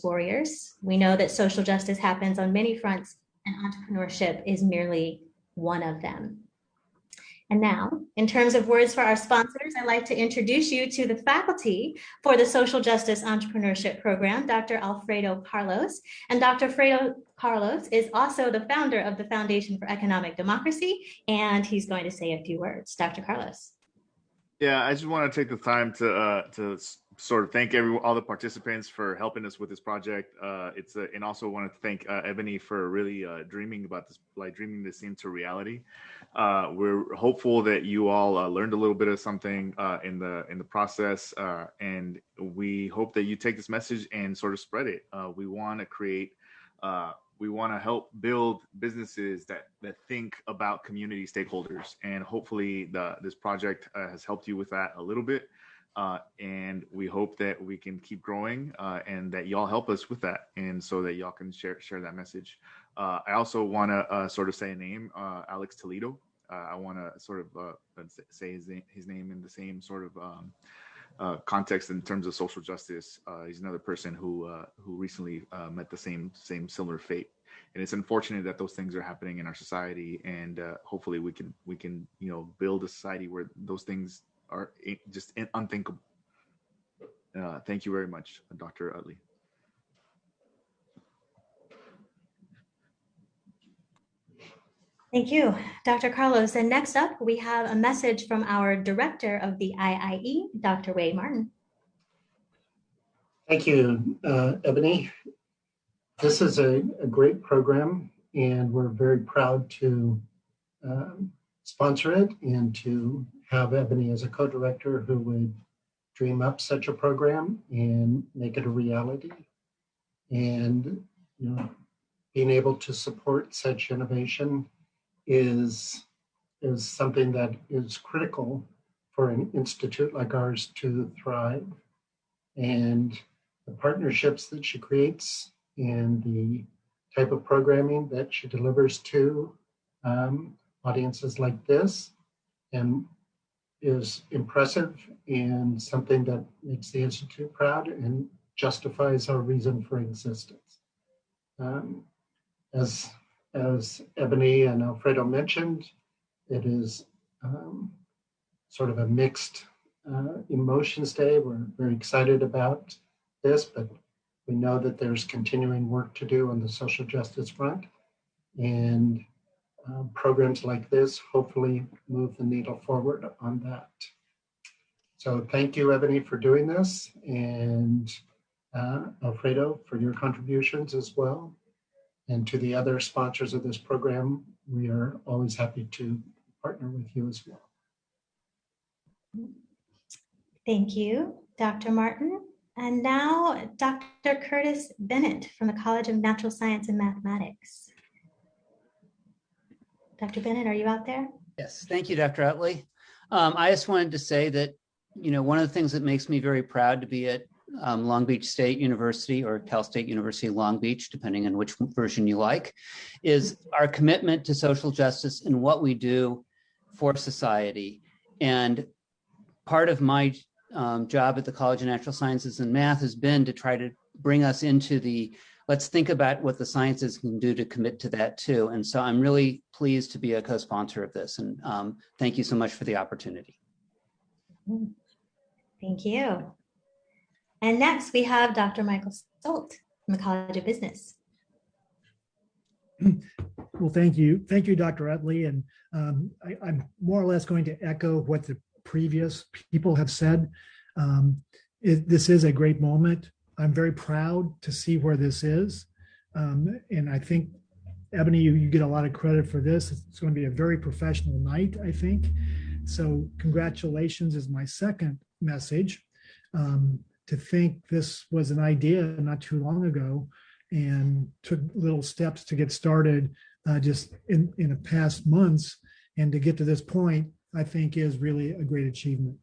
warriors. We know that social justice happens on many fronts, and entrepreneurship is merely one of them. And now, in terms of words for our sponsors, I'd like to introduce you to the faculty for the Social Justice Entrepreneurship Program, Dr. Alfredo Carlos. And Dr. Alfredo Carlos is also the founder of the Foundation for Economic Democracy, and he's going to say a few words. Dr. Carlos. Yeah, I just want to take the time to sort of thank all the participants for helping us with this project. And also want to thank Ebony for really dreaming about this, dreaming this into reality. We're hopeful that you all learned a little bit of something in the process, and we hope that you take this message and sort of spread it. We want to create. We want to help build businesses that think about community stakeholders, and hopefully this project has helped you with that a little bit. And we hope that we can keep growing and that y'all help us with that, and so that y'all can share that message. I also want to sort of say a name, Alex Toledo. I want to sort of say his name in the same sort of context in terms of social justice. He's another person who recently met the same similar fate, and it's unfortunate that those things are happening in our society. And hopefully we can build a society where those things are just unthinkable. Thank you very much, Dr. Utley. Thank you, Dr. Carlos. And next up, we have a message from our director of the IIE, Dr. Wade Martin. Thank you, Ebony. This is a great program, and we're very proud to sponsor it and to have Ebony as a co-director who would dream up such a program and make it a reality. And being able to support such innovation is something that is critical for an institute like ours to thrive. And the partnerships that she creates and the type of programming that she delivers to audiences like this is impressive and something that makes the Institute proud and justifies our reason for existence. As Ebony and Alfredo mentioned, it is sort of a mixed emotions day. We're very excited about this, but we know that there's continuing work to do on the social justice front, and programs like this hopefully move the needle forward on that. So thank you, Ebony, for doing this, and Alfredo for your contributions as well. And to the other sponsors of this program, we are always happy to partner with you as well. Thank you, Dr. Martin. And now, Dr. Curtis Bennett from the College of Natural Science and Mathematics. Dr. Bennett, are you out there? Yes, thank you, Dr. Utley. I just wanted to say that, one of the things that makes me very proud to be at Long Beach State University, or Cal State University Long Beach, depending on which version you like, is our commitment to social justice and what we do for society. And part of my job at the College of Natural Sciences and Math has been to try to bring us into let's think about what the sciences can do to commit to that too. And so I'm really pleased to be a co-sponsor of this. And thank you so much for the opportunity. Thank you. And next we have Dr. Michael Stolt from the College of Business. Well, thank you. Thank you, Dr. Utley. And I'm more or less going to echo what the previous people have said. This is a great moment. I'm very proud to see where this is. And I think, Ebony, you get a lot of credit for this. It's going to be a very professional night, I think. So congratulations is my second message. To think this was an idea not too long ago and took little steps to get started just in the past months, and to get to this point, I think is really a great achievement.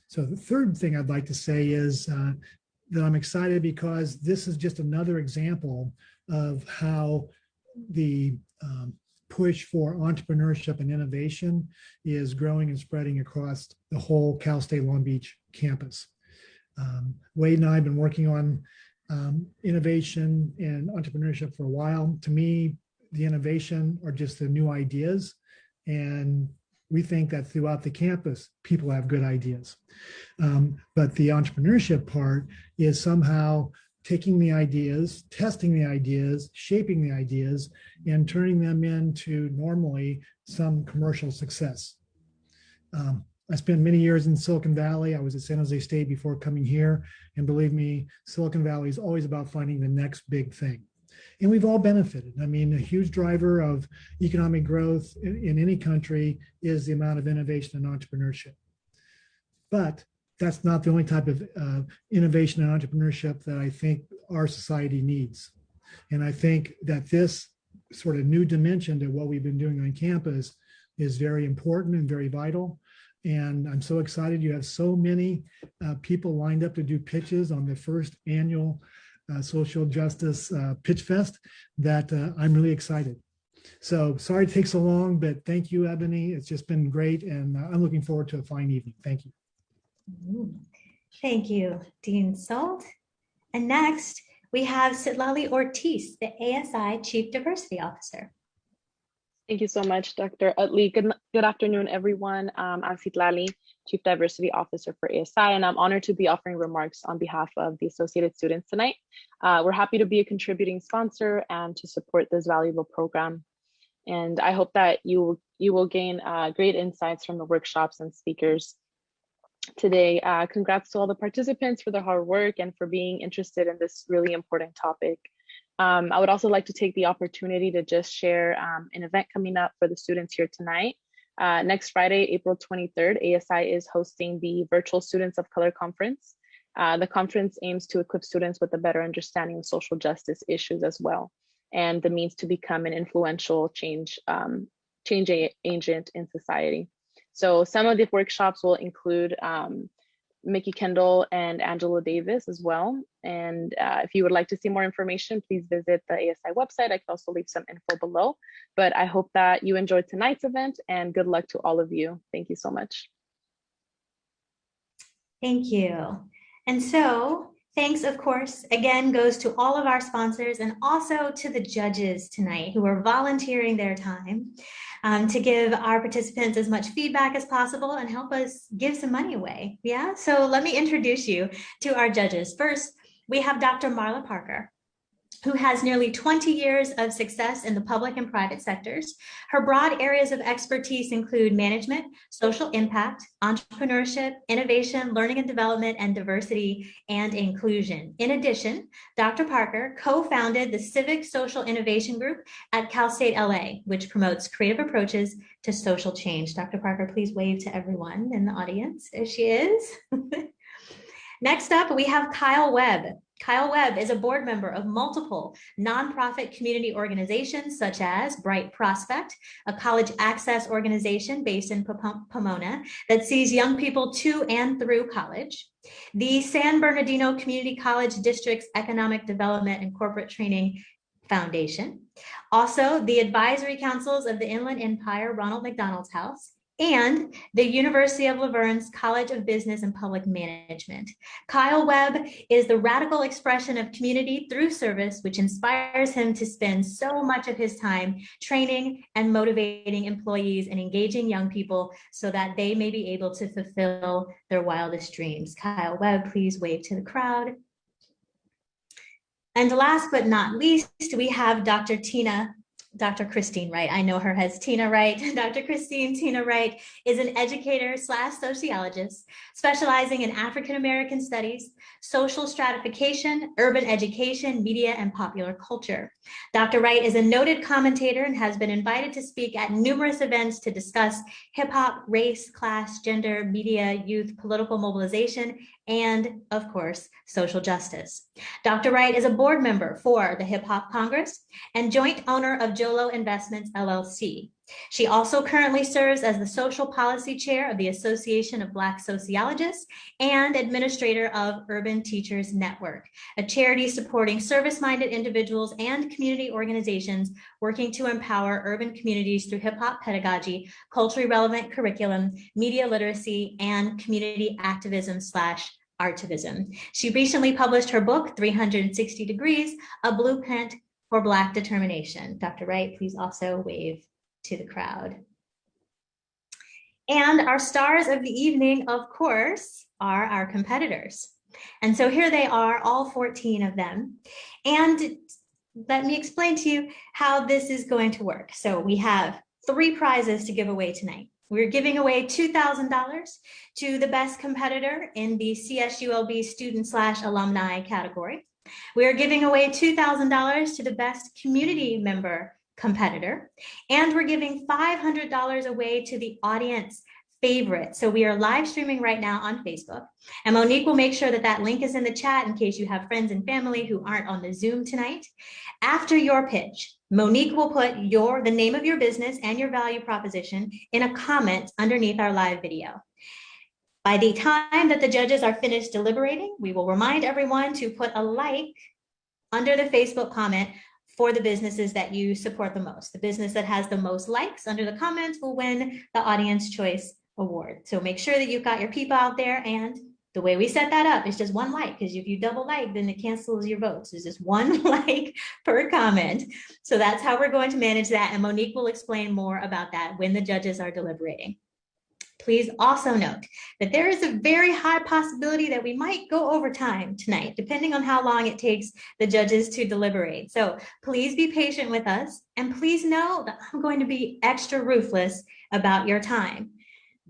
So the third thing I'd like to say is that I'm excited because this is just another example of how the push for entrepreneurship and innovation is growing and spreading across the whole Cal State Long Beach campus. Wade and I have been working on innovation and entrepreneurship for a while. To me, the innovation are just the new ideas. And we think that throughout the campus, people have good ideas. But the entrepreneurship part is somehow taking the ideas, testing the ideas, shaping the ideas, and turning them into normally some commercial success. I spent many years in Silicon Valley. I was at San Jose State before coming here. And believe me, Silicon Valley is always about finding the next big thing. And we've all benefited. I mean, a huge driver of economic growth in any country is the amount of innovation and entrepreneurship. But that's not the only type of innovation and entrepreneurship that I think our society needs. And I think that this sort of new dimension to what we've been doing on campus is very important and very vital. And I'm so excited you have so many people lined up to do pitches on the first annual Social Justice Pitch Fest that I'm really excited. So sorry it takes so long, but thank you, Ebony. It's just been great. And I'm looking forward to a fine evening. Thank you. Thank you, Dean Salt. And next, we have Citlali Ortiz, the ASI Chief Diversity Officer. Thank you so much, Dr. Utley. Good afternoon, everyone. I'm Citlali, Chief Diversity Officer for ASI, and I'm honored to be offering remarks on behalf of the Associated Students tonight. We're happy to be a contributing sponsor and to support this valuable program. And I hope that you will gain great insights from the workshops and speakers today. Congrats to all the participants for their hard work and for being interested in this really important topic. I would also like to take the opportunity to just share an event coming up for the students here tonight. Next Friday, April 23rd, ASI is hosting the Virtual Students of Color Conference. The conference aims to equip students with a better understanding of social justice issues as well, and the means to become an influential change agent in society. So some of the workshops will include Mickey Kendall and Angela Davis as well. And if you would like to see more information, please visit the ASI website. I can also leave some info below, but I hope that you enjoyed tonight's event and good luck to all of you. Thank you so much. Thank you. And so thanks, of course, again goes to all of our sponsors and also to the judges tonight who are volunteering their time to give our participants as much feedback as possible and help us give some money away. Yeah, so let me introduce you to our judges. First, we have Dr. Marla Parker, who has nearly 20 years of success in the public and private sectors. Her broad areas of expertise include management, social impact, entrepreneurship, innovation, learning and development, and diversity and inclusion. In addition, Dr. Parker co-founded the Civic Social Innovation Group at Cal State LA, which promotes creative approaches to social change. Dr. Parker, please wave to everyone in the audience. There she is. Next up, we have Kyle Webb. Kyle Webb is a board member of multiple nonprofit community organizations such as Bright Prospect, a college access organization based in Pomona that sees young people to and through college, the San Bernardino Community College District's Economic Development and Corporate Training Foundation, also the advisory councils of the Inland Empire Ronald McDonald's House, and the University of La Verne's College of Business and Public Management. Kyle Webb is the radical expression of community through service, which inspires him to spend so much of his time training and motivating employees and engaging young people so that they may be able to fulfill their wildest dreams. Kyle Webb, please wave to the crowd. And last but not least, we have Dr. Christine Wright. I know her as Tina Wright. Dr. Tina Wright is an educator / sociologist specializing in African-American studies, social stratification, urban education, media, and popular culture. Dr. Wright is a noted commentator and has been invited to speak at numerous events to discuss hip hop, race, class, gender, media, youth, political mobilization, and of course, social justice. Dr. Wright is a board member for the Hip Hop Congress and joint owner of Jolo Investments, LLC. She also currently serves as the social policy chair of the Association of Black Sociologists and administrator of Urban Teachers Network, a charity supporting service-minded individuals and community organizations working to empower urban communities through hip-hop pedagogy, culturally relevant curriculum, media literacy, and community activism / artivism. She recently published her book, 360 Degrees, A Blueprint for Black Determination. Dr. Wright, please also wave to the crowd. And our stars of the evening, of course, are our competitors. And so here they are, all 14 of them. And let me explain to you how this is going to work. So we have 3 prizes to give away tonight. We're giving away $2,000 to the best competitor in the CSULB student/alumni category. We are giving away $2,000 to the best community member competitor, and we're giving $500 away to the audience favorite. So we are live streaming right now on Facebook, and Monique will make sure that that link is in the chat in case you have friends and family who aren't on the Zoom tonight. After your pitch, Monique will put the name of your business and your value proposition in a comment underneath our live video. By the time that the judges are finished deliberating, we will remind everyone to put a like under the Facebook comment for the businesses that you support the most. The business that has the most likes under the comments will win the Audience Choice Award. So make sure that you've got your people out there, and the way we set that up is just 1 like, because if you double like, then it cancels your votes. There's just 1 like per comment. So that's how we're going to manage that, and Monique will explain more about that when the judges are deliberating. Please also note that there is a very high possibility that we might go over time tonight, depending on how long it takes the judges to deliberate. So please be patient with us, and please know that I'm going to be extra ruthless about your time.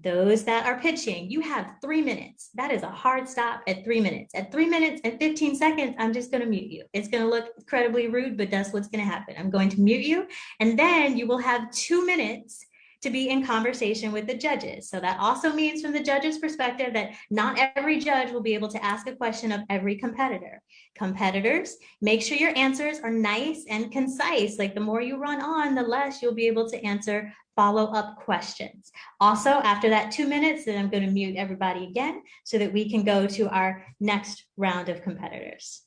Those that are pitching, you have 3 minutes. That is a hard stop at 3 minutes. At 3 minutes and 15 seconds, I'm just going to mute you. It's going to look incredibly rude, but that's what's going to happen. I'm going to mute you, and then you will have 2 minutes to be in conversation with the judges. So that also means, from the judge's perspective, that not every judge will be able to ask a question of every competitor. Competitors, make sure your answers are nice and concise. Like, the more you run on, the less you'll be able to answer follow-up questions. Also, after that 2 minutes, then I'm going to mute everybody again so that we can go to our next round of competitors.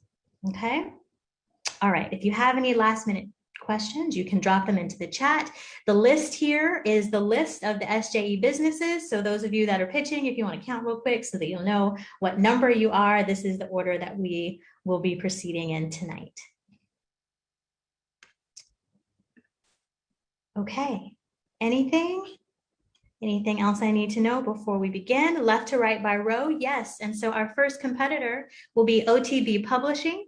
Okay? All right, if you have any last-minute questions, you can drop them into the chat. The list here is the list of the SJE businesses. So those of you that are pitching, if you want to count real quick so that you'll know what number you are, this is the order that we will be proceeding in tonight. Okay, anything else I need to know before we begin? Left to right by row, yes. And so our first competitor will be OTB Publishing.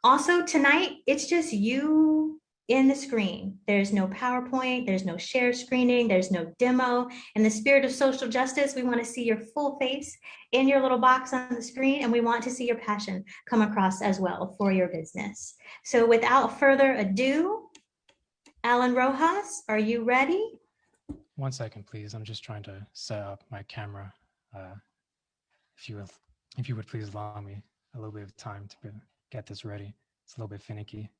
Also tonight, it's just you in the screen. There's no PowerPoint, there's no share screening, there's no demo. In the spirit of social justice, we want to see your full face in your little box on the screen, and we want to see your passion come across as well for your business. So without further ado, Alan Rojas, are you ready? 1 second, please. I'm just trying to set up my camera. If you would please allow me a little bit of time to get this ready. It's a little bit finicky.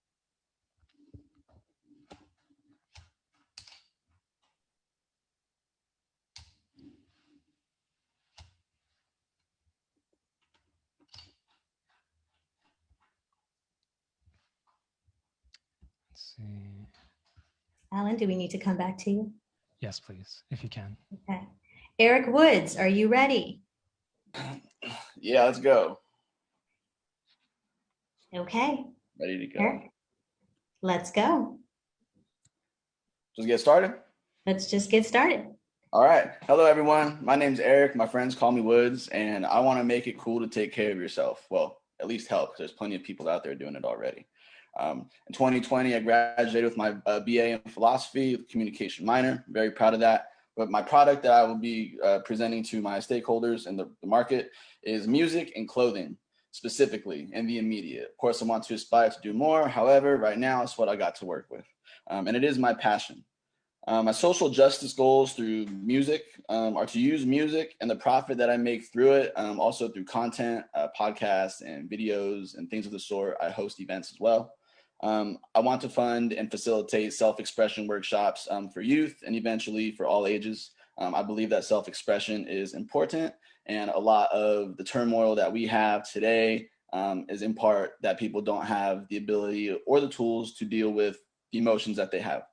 Let's see. Alan, do we need to come back to you? Yes, please, if you can. Okay. Eric Woods, are you ready? Yeah, let's go. Okay. Ready to go. Eric, let's go. Just get started? Let's just get started. All right. Hello, everyone. My name's Eric. My friends call me Woods, and I want to make it cool to take care of yourself. Well, at least help, because there's plenty of people out there doing it already. In 2020, I graduated with my BA in philosophy, communication minor. Very proud of that. But my product that I will be presenting to my stakeholders in the market is music and clothing, specifically in the immediate. Of course, I want to aspire to do more. However, right now, it's what I got to work with. And it is my passion. My social justice goals through music are to use music and the profit that I make through it, also through content, podcasts and videos and things of the sort. I host events as well. I want to fund and facilitate self-expression workshops for youth and eventually for all ages. I believe that self-expression is important, and a lot of the turmoil that we have today is in part that people don't have the ability or the tools to deal with the emotions that they have.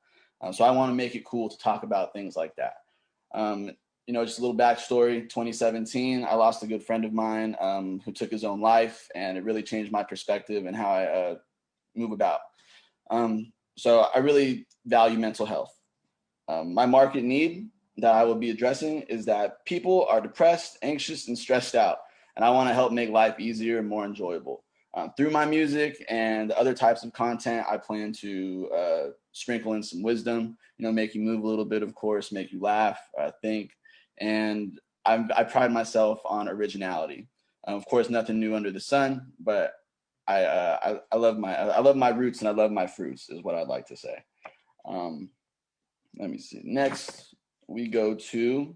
So I want to make it cool to talk about things like that. just a little backstory. 2017, I lost a good friend of mine who took his own life, and it really changed my perspective and how I move about. So I really value mental health. My market need that I will be addressing is that people are depressed, anxious, and stressed out, and I want to help make life easier and more enjoyable. Through my music and other types of content, I plan to sprinkle in some wisdom, make you move a little bit, of course, make you laugh, think, and I pride myself on originality. Of course, nothing new under the sun, but I love my roots and I love my fruits, is what I'd like to say. Let me see. Next, we go to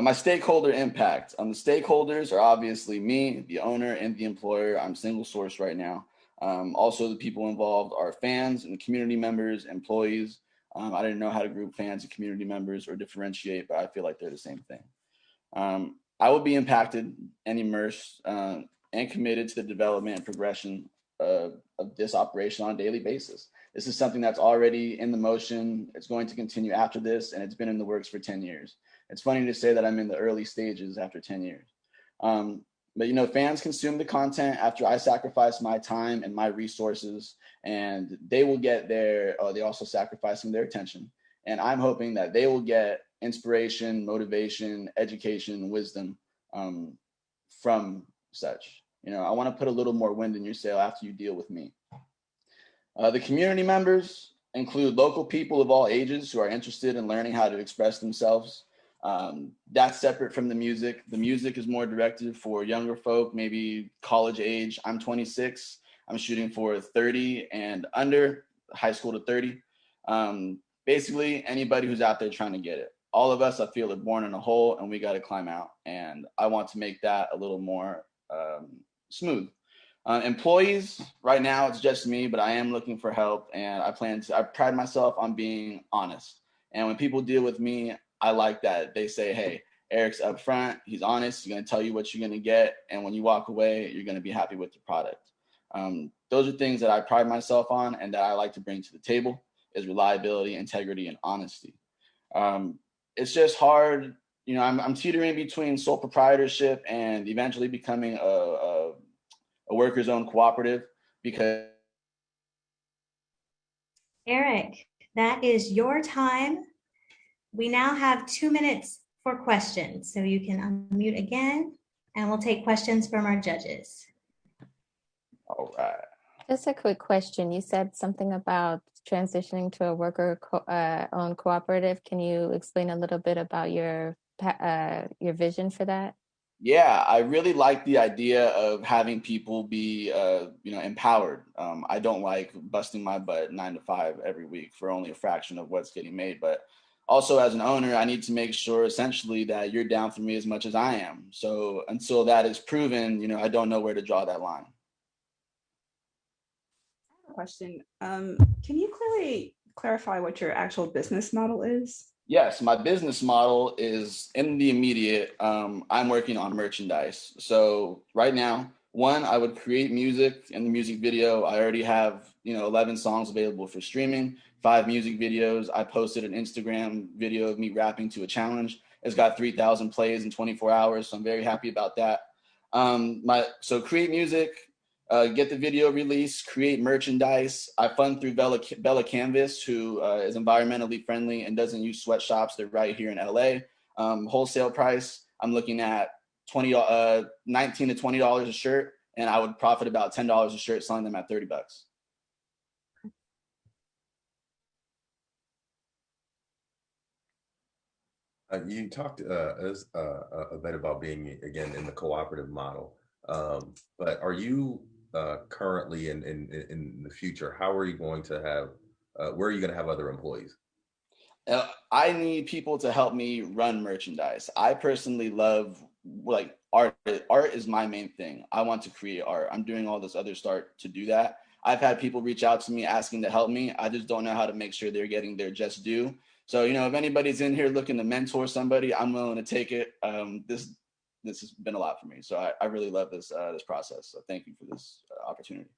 my stakeholder impact. The stakeholders are obviously me, the owner, and the employer. I'm single source right now. Also, the people involved are fans and community members, employees. I didn't know how to group fans and community members or differentiate, but I feel like they're the same thing. I will be impacted and immersed and committed to the development and progression of this operation on a daily basis. This is something that's already in the motion. It's going to continue after this, and it's been in the works for 10 years. It's funny to say that I'm in the early stages after 10 years. But fans consume the content after I sacrifice my time and my resources, and they will get they also sacrifice their attention. And I'm hoping that they will get inspiration, motivation, education, wisdom from such. I want to put a little more wind in your sail after you deal with me. The community members include local people of all ages who are interested in learning how to express themselves. That's separate from the music. The music is more directed for younger folk, maybe college age. I'm 26. I'm shooting for 30 and under, high school to 30. Basically, anybody who's out there trying to get it. All of us, I feel, are born in a hole, and we got to climb out. And I want to make that a little more smooth. Employees, right now it's just me, but I am looking for help, and I pride myself on being honest. And when people deal with me, I like that. They say, hey, Eric's upfront, he's honest, he's going to tell you what you're going to get, and when you walk away, you're going to be happy with the product. Those are things that I pride myself on and that I like to bring to the table, is reliability, integrity, and honesty. It's just hard. I'm teetering between sole proprietorship and eventually becoming a workers' own cooperative, because Eric, that is your time. We now have 2 minutes for questions, so you can unmute again, and we'll take questions from our judges. All right. Just a quick question. You said something about transitioning to a worker-owned cooperative. Can you explain a little bit about your vision for that? Yeah, I really like the idea of having people be, empowered. I don't like busting my butt 9 to 5 every week for only a fraction of what's getting made. But also, as an owner, I need to make sure essentially that you're down for me as much as I am. So until that is proven, I don't know where to draw that line. Question. Can you clarify what your actual business model is? Yes, my business model is in the immediate. I'm working on merchandise. So right now, one, I would create music in the music video. I already have 11 songs available for streaming, 5 music videos. I posted an Instagram video of me rapping to a challenge. It's got 3,000 plays in 24 hours, so I'm very happy about that. So create music, get the video released, create merchandise. I fund through Bella Canvas, who is environmentally friendly and doesn't use sweatshops. They're right here in LA. Wholesale price, I'm looking at $19 to $20 a shirt, and I would profit about $10 a shirt selling them at $30. You talked a bit about being, again, in the cooperative model, but are you currently in the future, how are you going to have, where are you going to have other employees? I need people to help me run merchandise. I personally love art. Art is my main thing. I want to create art. I'm doing all this other stuff to do that. I've had people reach out to me asking to help me. I just don't know how to make sure they're getting their just due. So, if anybody's in here looking to mentor somebody, I'm willing to take it. This has been a lot for me. So I really love this process. So thank you for this opportunity.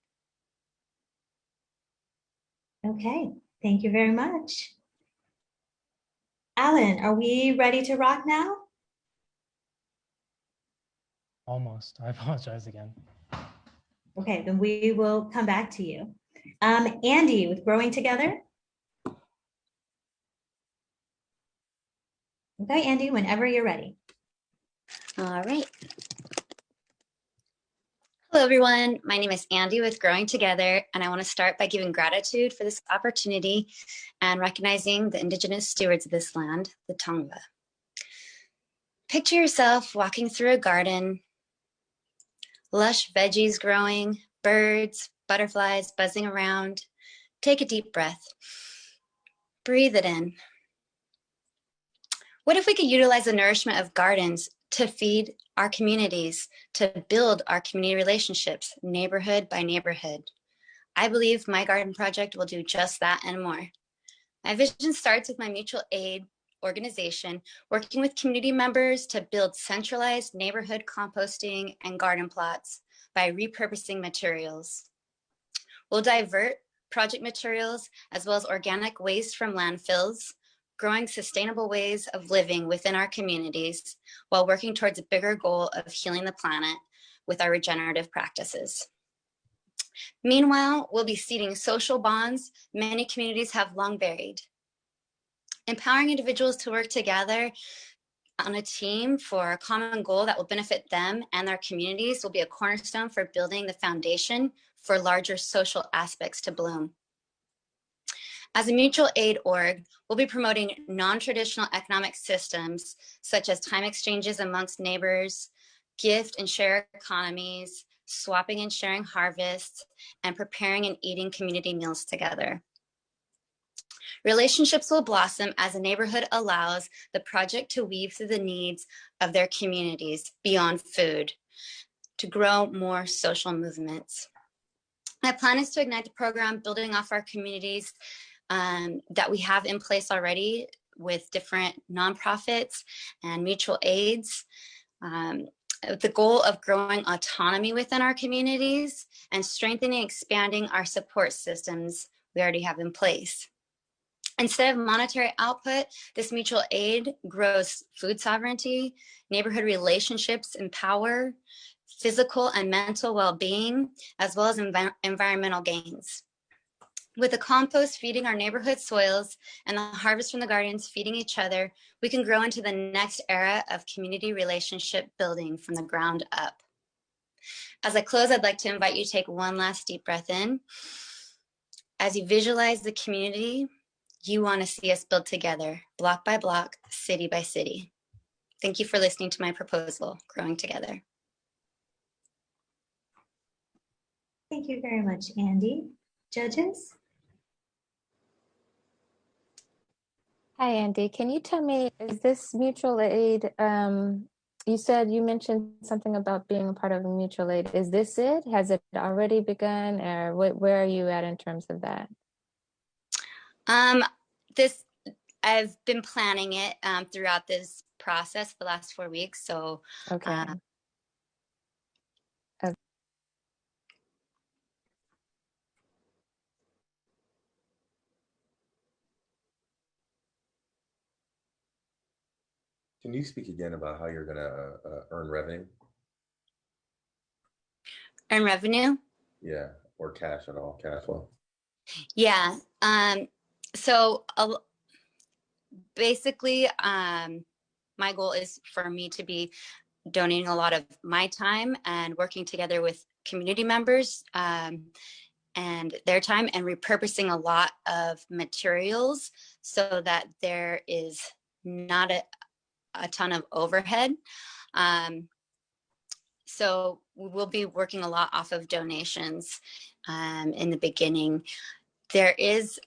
Okay, thank you very much. Alan, are we ready to rock now? Almost. I apologize again. Okay, then we will come back to you. Andy with Growing Together. Okay, Andy, whenever you're ready. All right. Hello, everyone. My name is Andy with Growing Together, and I want to start by giving gratitude for this opportunity and recognizing the Indigenous stewards of this land, the Tongva. Picture yourself walking through a garden, lush veggies growing, birds, butterflies buzzing around. Take a deep breath. Breathe it in. What if we could utilize the nourishment of gardens to feed our communities, to build our community relationships, neighborhood by neighborhood? I believe my garden project will do just that and more. My vision starts with my mutual aid organization, working with community members to build centralized neighborhood composting and garden plots by repurposing materials. We'll divert project materials as well as organic waste from landfills, growing sustainable ways of living within our communities while working towards a bigger goal of healing the planet with our regenerative practices. Meanwhile, we'll be seeding social bonds many communities have long buried. Empowering individuals to work together on a team for a common goal that will benefit them and their communities will be a cornerstone for building the foundation for larger social aspects to bloom. As a mutual aid org, we'll be promoting non-traditional economic systems such as time exchanges amongst neighbors, gift and share economies, swapping and sharing harvests, and preparing and eating community meals together. Relationships will blossom as a neighborhood allows the project to weave through the needs of their communities beyond food to grow more social movements. My plan is to ignite the program building off our communities that we have in place already with different nonprofits and mutual aids. The goal of growing autonomy within our communities and strengthening and expanding our support systems we already have in place. Instead of monetary output, this mutual aid grows food sovereignty, neighborhood relationships empower, physical and mental well-being, as well as environmental gains. With the compost feeding our neighborhood soils and the harvest from the gardens feeding each other, we can grow into the next era of community relationship building from the ground up. As I close, I'd like to invite you to take one last deep breath in. As you visualize the community you want to see us build together, block by block, city by city. Thank you for listening to my proposal, Growing Together. Thank you very much, Andy. Judges? Hi, Andy. Can you tell me, is this mutual aid, you mentioned something about being a part of a mutual aid. Is this it? Has it already begun, or where are you at in terms of that? I've been planning it throughout this process the last 4 weeks. So okay. Can you speak again about how you're going to earn revenue? Earn revenue? Yeah, or cash at all, cash flow. Yeah. So basically, my goal is for me to be donating a lot of my time and working together with community members and their time and repurposing a lot of materials so that there is not a ton of overhead. So we will be working a lot off of donations in the beginning. There is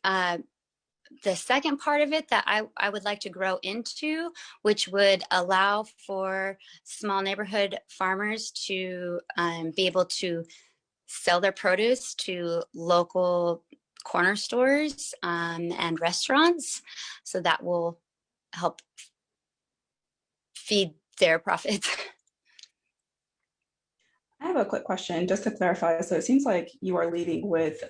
the second part of it that I would like to grow into, which would allow for small neighborhood farmers to be able to sell their produce to local corner stores and restaurants. So that will help feed their profits. I have a quick question just to clarify. So it seems like you are leading with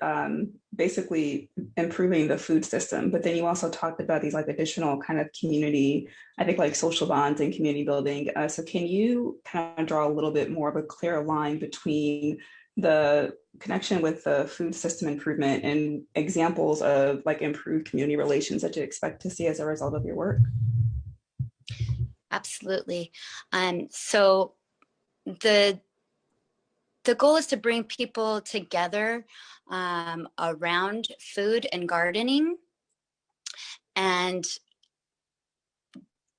basically improving the food system, but then you also talked about these like additional kind of community, I think like social bonds and community building. So can you kind of draw a little bit more of a clear line between the connection with the food system improvement and examples of like improved community relations that you expect to see as a result of your work? Absolutely. So the goal is to bring people together around food and gardening and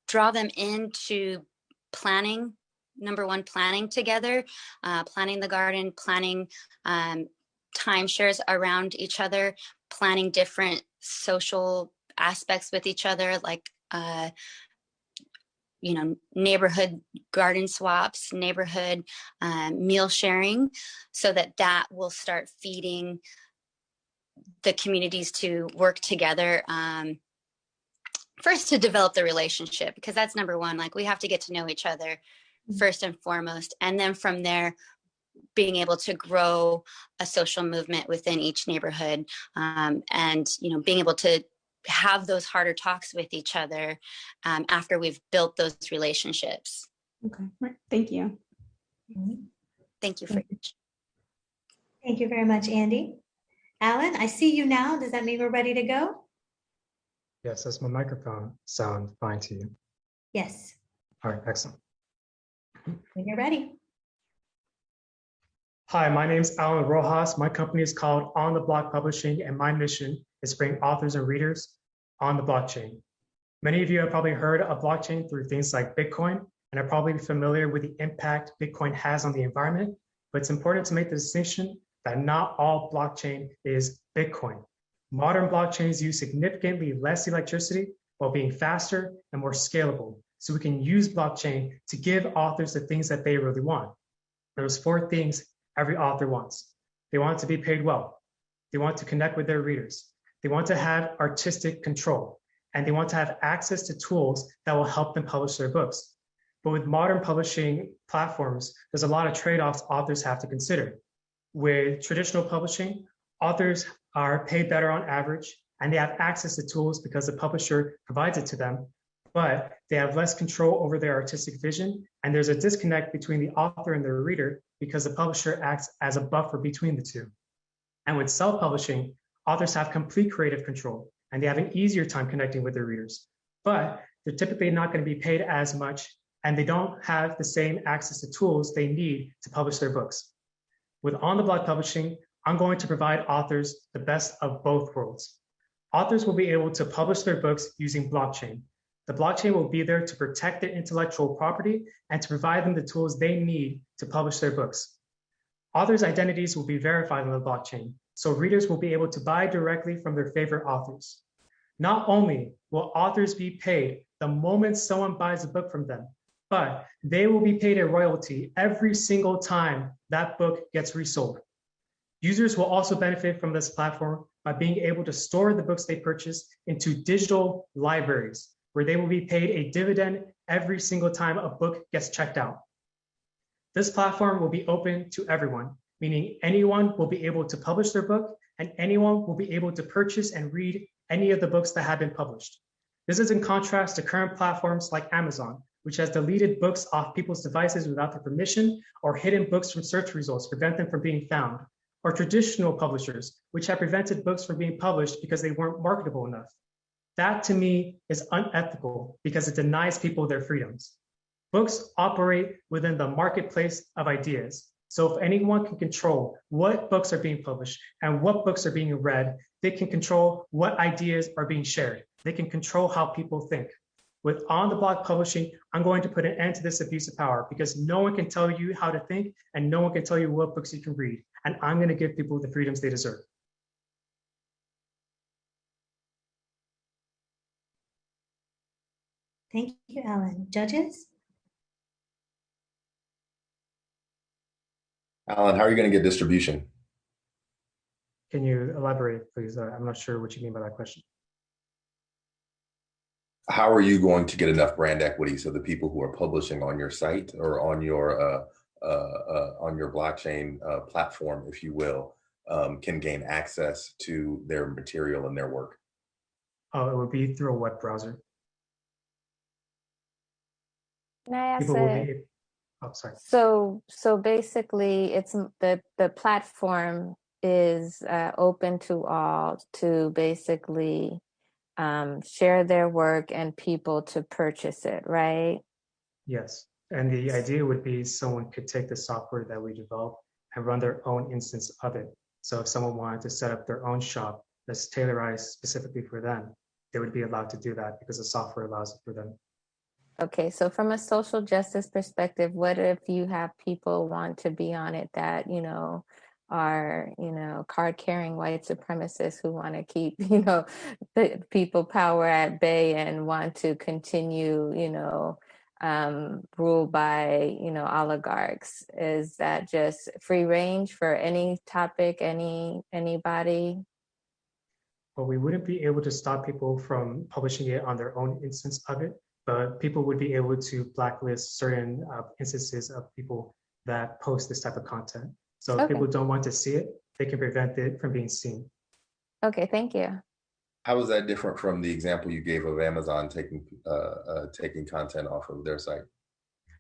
draw them into planning. Number one, planning together, planning the garden, planning timeshares around each other, planning different social aspects with each other, like neighborhood garden swaps, neighborhood meal sharing, so that will start feeding the communities to work together. First, to develop the relationship, because that's number one. Like, we have to get to know each other first and foremost, and then from there, being able to grow a social movement within each neighborhood, and being able to have those harder talks with each other after we've built those relationships. Okay, right. Thank you. Thank you for. Thank you very much, Andy. Alan, I see you now. Does that mean we're ready to go? Yes, does my microphone sound fine to you? Yes. All right, excellent. When you're ready. Hi, my name is Alan Rojas. My company is called On the Block Publishing, and my mission is to bring authors and readers on the blockchain. Many of you have probably heard of blockchain through things like Bitcoin, and are probably familiar with the impact Bitcoin has on the environment, but it's important to make the distinction that not all blockchain is Bitcoin. Modern blockchains use significantly less electricity while being faster and more scalable. So we can use blockchain to give authors the things that they really want. There's 4 things every author wants. They want to be paid well. They want to connect with their readers. They want to have artistic control, and they want to have access to tools that will help them publish their books. But with modern publishing platforms, there's a lot of trade-offs authors have to consider. With traditional publishing, authors are paid better on average, and they have access to tools because the publisher provides it to them, but they have less control over their artistic vision, and there's a disconnect between the author and their reader because the publisher acts as a buffer between the two. And with self-publishing, authors have complete creative control, and they have an easier time connecting with their readers, but they're typically not going to be paid as much, and they don't have the same access to tools they need to publish their books. With On the Block Publishing, I'm going to provide authors the best of both worlds. Authors will be able to publish their books using blockchain. The blockchain will be there to protect their intellectual property and to provide them the tools they need to publish their books. Authors' identities will be verified on the blockchain, so readers will be able to buy directly from their favorite authors. Not only will authors be paid the moment someone buys a book from them, but they will be paid a royalty every single time that book gets resold. Users will also benefit from this platform by being able to store the books they purchase into digital libraries, where they will be paid a dividend every single time a book gets checked out. This platform will be open to everyone, meaning anyone will be able to publish their book and anyone will be able to purchase and read any of the books that have been published. This is in contrast to current platforms like Amazon, which has deleted books off people's devices without their permission, or hidden books from search results to prevent them from being found, or traditional publishers, which have prevented books from being published because they weren't marketable enough. That to me is unethical because it denies people their freedoms. Books operate within the marketplace of ideas. So if anyone can control what books are being published and what books are being read, they can control what ideas are being shared. They can control how people think. With On the Block Publishing, I'm going to put an end to this abuse of power because no one can tell you how to think and no one can tell you what books you can read. And I'm going to give people the freedoms they deserve. Thank you, Alan. Judges? Alan, how are you going to get distribution? Can you elaborate, please? I'm not sure what you mean by that question. How are you going to get enough brand equity so the people who are publishing on your site or on your on your blockchain platform, if you will, can gain access to their material and their work? Oh, it would be through a web browser. Can I ask People will a, be, oh, sorry. so basically it's the platform is open to all to basically share their work and people to purchase it, right? Yes. And the idea would be someone could take the software that we develop and run their own instance of it. So if someone wanted to set up their own shop that's tailorized specifically for them, they would be allowed to do that because the software allows it for them. Okay, so from a social justice perspective, what if you have people want to be on it that, are, card carrying white supremacists who want to keep, the people power at bay and want to continue, ruled by, oligarchs? Is that just free range for any topic, anybody? But we wouldn't be able to stop people from publishing it on their own instance of it, but people would be able to blacklist certain instances of people that post this type of content. So if people don't want to see it, they can prevent it from being seen. Okay, thank you. How is that different from the example you gave of Amazon taking content off of their site?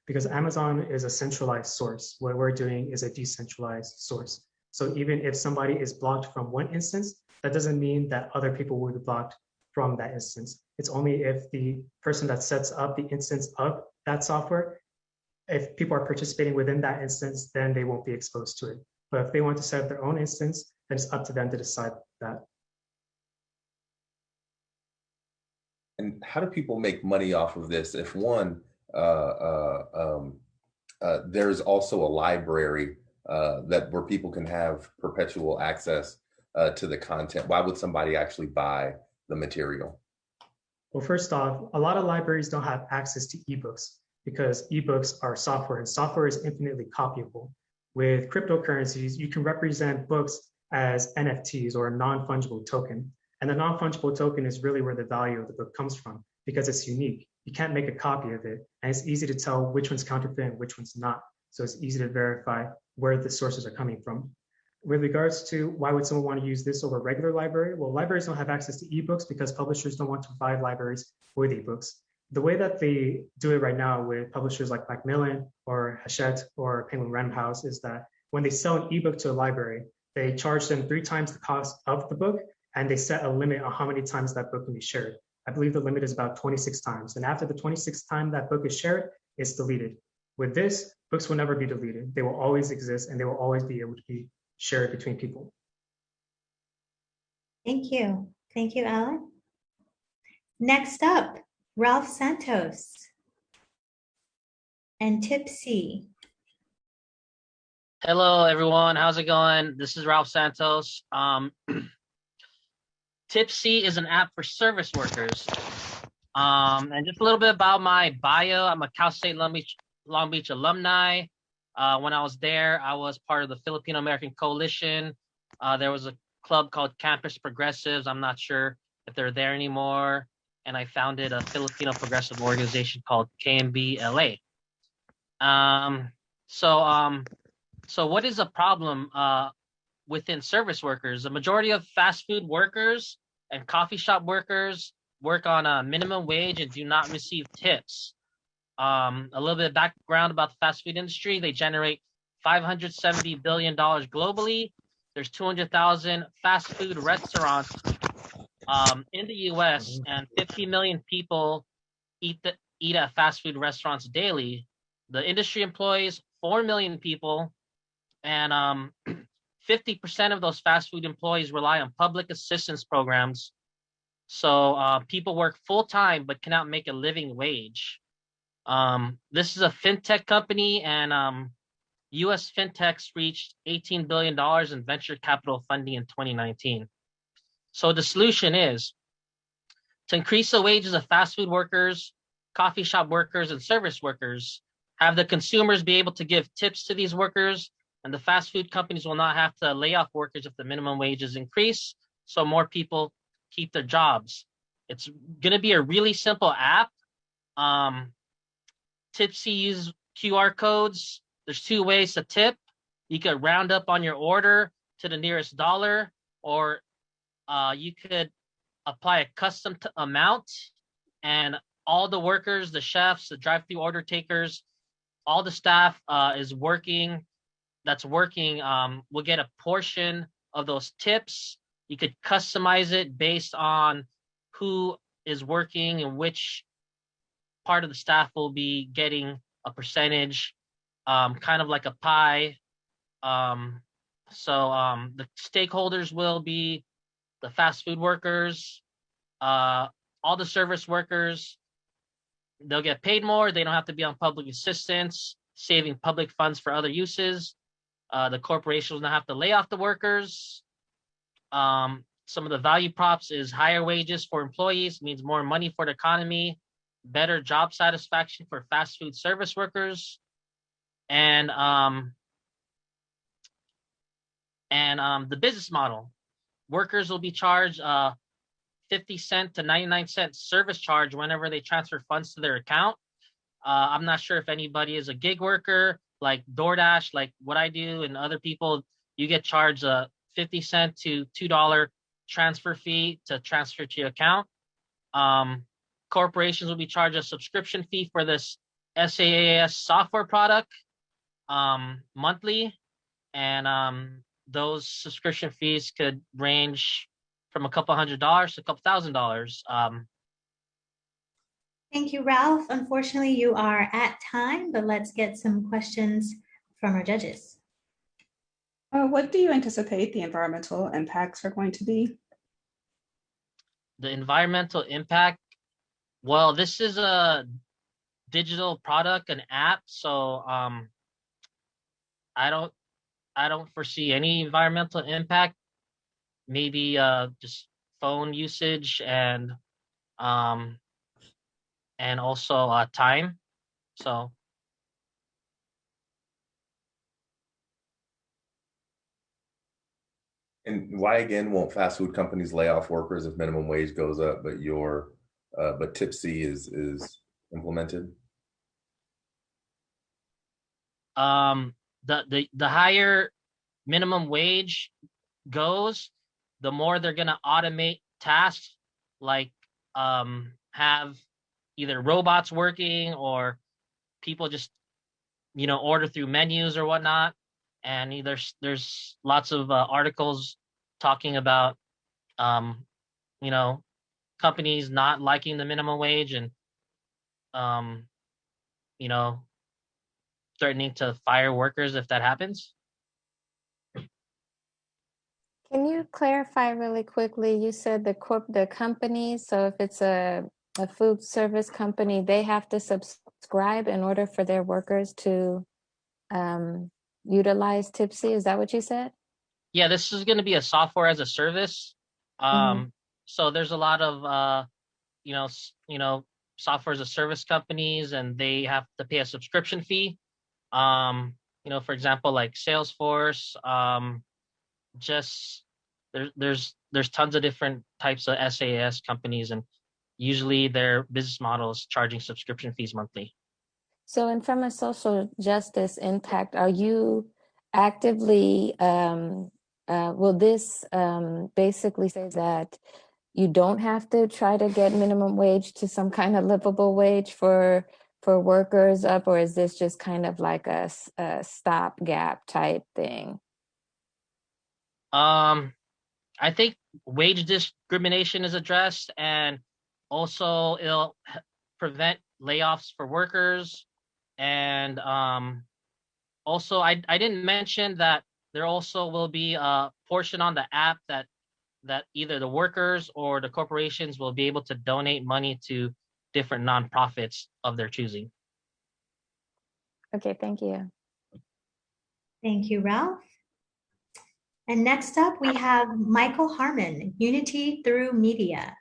Because Amazon is a centralized source. What we're doing is a decentralized source. So even if somebody is blocked from one instance, that doesn't mean that other people will be blocked from that instance. It's only if the person that sets up the instance of that software, if people are participating within that instance, then they won't be exposed to it. But if they want to set up their own instance, then it's up to them to decide that. And how do people make money off of this? If one, there's also a library where people can have perpetual access to the content. Why would somebody actually buy the material? Well, first off, a lot of libraries don't have access to ebooks because ebooks are software and software is infinitely copyable. With cryptocurrencies, you can represent books as NFTs or a non-fungible token. And the non-fungible token is really where the value of the book comes from because it's unique. You can't make a copy of it. And it's easy to tell which one's counterfeit and which one's not. So it's easy to verify where the sources are coming from. With regards to why would someone want to use this over a regular library? Well, libraries don't have access to ebooks because publishers don't want to provide libraries with ebooks. The way that they do it right now with publishers like Macmillan or Hachette or Penguin Random House is that when they sell an ebook to a library, they charge them 3 times the cost of the book, and they set a limit on how many times that book can be shared. I believe the limit is about 26 times. And after the 26th time that book is shared, it's deleted. With this, books will never be deleted. They will always exist and they will always be able to be shared between people. Thank you. Thank you, Alan. Next up, Ralph Santos and Tip C. Hello, everyone. How's it going? This is Ralph Santos. Tip C is an app for service workers. And just a little bit about my bio. I'm a Cal State Long Beach alumni. When I was there, I was part of the Filipino American Coalition. There was a club called Campus Progressives. I'm not sure if they're there anymore. And I founded a Filipino progressive organization called KMB LA. So what is a problem within service workers? The majority of fast food workers and coffee shop workers work on a minimum wage and do not receive tips. A little bit of background about the fast food industry. They generate $570 billion globally. There's 200,000 fast food restaurants in the US, and 50 million people eat at fast food restaurants daily. The industry employs 4 million people, and 50% of those fast food employees rely on public assistance programs. So people work full time but cannot make a living wage. This is a fintech company, and US fintechs reached $18 billion in venture capital funding in 2019. So the solution is to increase the wages of fast food workers, coffee shop workers, and service workers, have the consumers be able to give tips to these workers, and the fast food companies will not have to lay off workers if the minimum wages increase, so more people keep their jobs. It's going to be a really simple app. Tipsy uses QR codes. there's two ways to tip. You could round up on your order to the nearest dollar, or you could apply a custom amount, and all the workers, the chefs, the drive-through order takers, all the staff that's working will get a portion of those tips. You could customize it based on who is working and which part of the staff will be getting a percentage, kind of like a pie. The stakeholders will be the fast food workers, all the service workers. They'll get paid more. They don't have to be on public assistance, saving public funds for other uses. The corporations will not have to lay off the workers. Some of the value props is higher wages for employees, means more money for the economy, better job satisfaction for fast food service workers, and the business model. Workers will be charged 50-cent to 99-cent service charge whenever they transfer funds to their account. I'm not sure if anybody is a gig worker like DoorDash, like what I do, and other people. You get charged a 50-cent to $2 transfer fee to transfer to your account. Corporations will be charged a subscription fee for this SaaS software product monthly, and those subscription fees could range from a couple $100s to a couple $1,000. Thank you, Ralph. Unfortunately, you are at time, but let's get some questions from our judges. What do you anticipate the environmental impacts are going to be? The environmental impact, well, this is a digital product, an app, so I don't foresee any environmental impact. Maybe just phone usage and also time. So and why again won't fast food companies lay off workers if minimum wage goes up, but but TIPC is implemented? The higher minimum wage goes, the more they're gonna automate tasks, like have either robots working or people just order through menus or whatnot. And there's lots of articles talking about companies not liking the minimum wage and threatening to fire workers if that happens. Can you clarify really quickly? You said the companies, so if it's a food service company, they have to subscribe in order for their workers to utilize TIPC. Is that what you said? Yeah, this is going to be a software as a service. So there's a lot of software as a service companies, and they have to pay a subscription fee. For example, like Salesforce. There's tons of different types of SaaS companies, and usually their business model is charging subscription fees monthly. So, and from a social justice impact, are you actively, will this basically say that you don't have to try to get minimum wage to some kind of livable wage for workers up, or is this just kind of like a stopgap type thing? I think wage discrimination is addressed, and also it'll prevent layoffs for workers. And also, I didn't mention that there also will be a portion on the app that either the workers or the corporations will be able to donate money to different nonprofits of their choosing. Okay, thank you. Thank you, Ralph. And next up, we have Michael Harmon, Unity Through Media.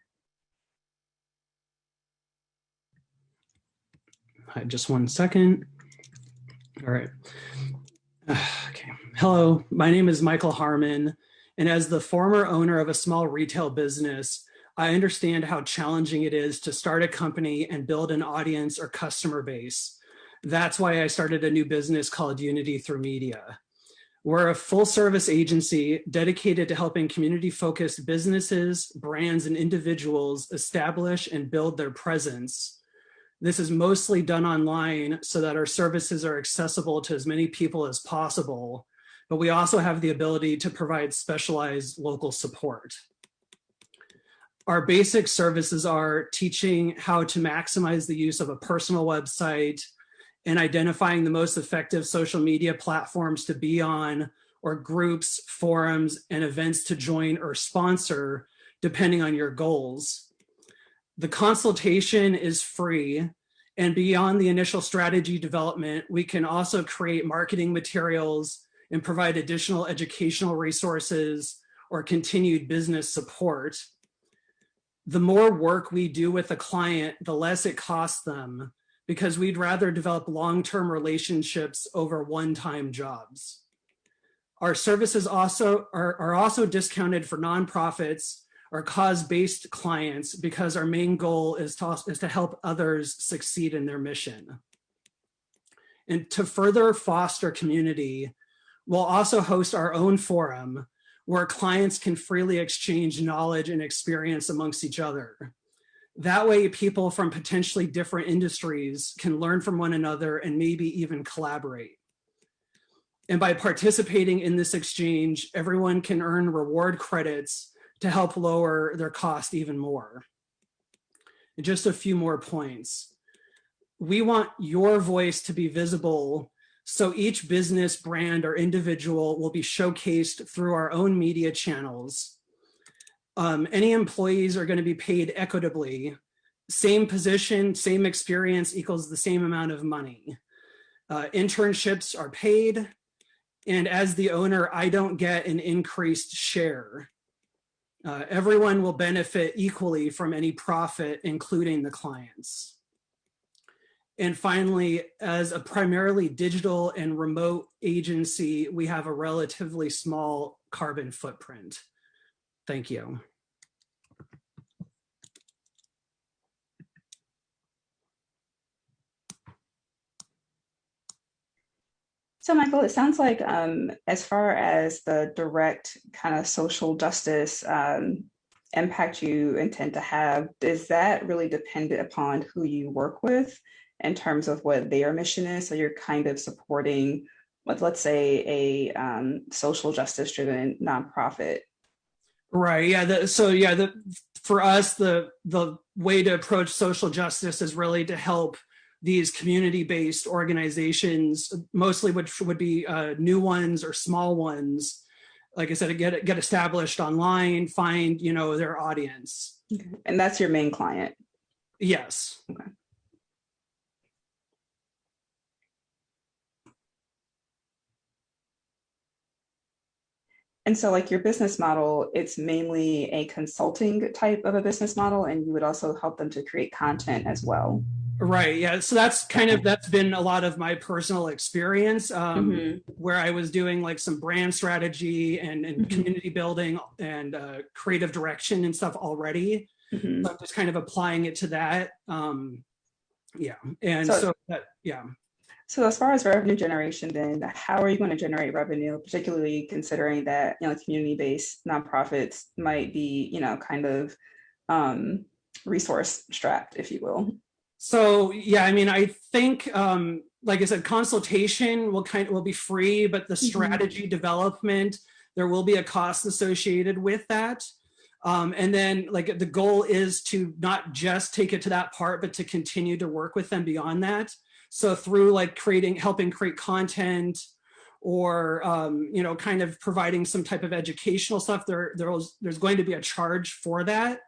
Hi, just 1 second. All right. Okay. Hello, my name is Michael Harmon, and as the former owner of a small retail business, I understand how challenging it is to start a company and build an audience or customer base. That's why I started a new business called Unity Through Media. We're a full service agency dedicated to helping community focused businesses, brands, and individuals establish and build their presence. This is mostly done online so that our services are accessible to as many people as possible, but we also have the ability to provide specialized local support. Our basic services are teaching how to maximize the use of a personal website, and identifying the most effective social media platforms to be on, or groups, forums, and events to join or sponsor, depending on your goals. The consultation is free, and beyond the initial strategy development, we can also create marketing materials and provide additional educational resources or continued business support. The more work we do with a client, the less it costs them, because we'd rather develop long-term relationships over one-time jobs. Our services are also discounted for nonprofits or cause-based clients because our main goal is to help others succeed in their mission. And to further foster community, we'll also host our own forum where clients can freely exchange knowledge and experience amongst each other. That way, people from potentially different industries can learn from one another and maybe even collaborate. And by participating in this exchange, everyone can earn reward credits to help lower their cost even more. And just a few more points. We want your voice to be visible, so each business, brand, or individual will be showcased through our own media channels. Any employees are going to be paid equitably. Same position, same experience equals the same amount of money. Internships are paid. And as the owner, I don't get an increased share. Everyone will benefit equally from any profit, including the clients. And finally, as a primarily digital and remote agency, we have a relatively small carbon footprint. Thank you. So Michael, it sounds like as far as the direct kind of social justice impact you intend to have, is that really dependent upon who you work with in terms of what their mission is? So you're kind of supporting, let's say, a social justice driven nonprofit. Right. Yeah. For us, the way to approach social justice is really to help these community-based organizations, mostly which would be new ones or small ones, like I said, get established online, find their audience. Okay. And that's your main client? Yes. Okay. And so like your business model, it's mainly a consulting type of a business model, and you would also help them to create content as well. Right. Yeah. So that's been a lot of my personal experience where I was doing like some brand strategy and community building and creative direction and stuff already. So I'm just kind of applying it to that. Yeah. And yeah. So as far as revenue generation, then how are you going to generate revenue, particularly considering that, community-based nonprofits might be, kind of resource strapped, if you will? So, yeah, I mean, I think, like I said, consultation will be free, but the strategy development, there will be a cost associated with that. And then like the goal is to not just take it to that part, but to continue to work with them beyond that. So through like helping create content or, kind of providing some type of educational stuff, there's going to be a charge for that.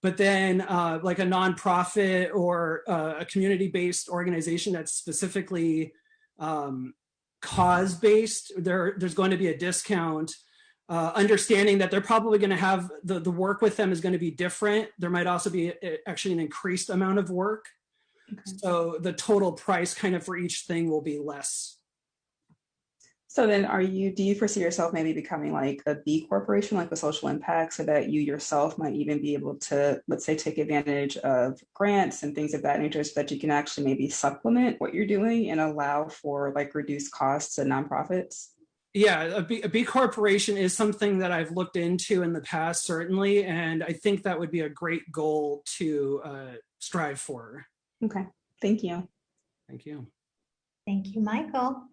But then like a nonprofit or a community-based organization that's specifically cause-based, there's going to be a discount, understanding that they're probably going to have the work with them is going to be different. There might also be actually an increased amount of work. Okay. So the total price kind of for each thing will be less. So then do you foresee yourself maybe becoming like a B corporation, like a social impact, so that you yourself might even be able to, let's say, take advantage of grants and things of that nature so that you can actually maybe supplement what you're doing and allow for like reduced costs and nonprofits? Yeah, a B corporation is something that I've looked into in the past, certainly. And I think that would be a great goal to strive for. Okay, thank you. Thank you. Thank you, Michael.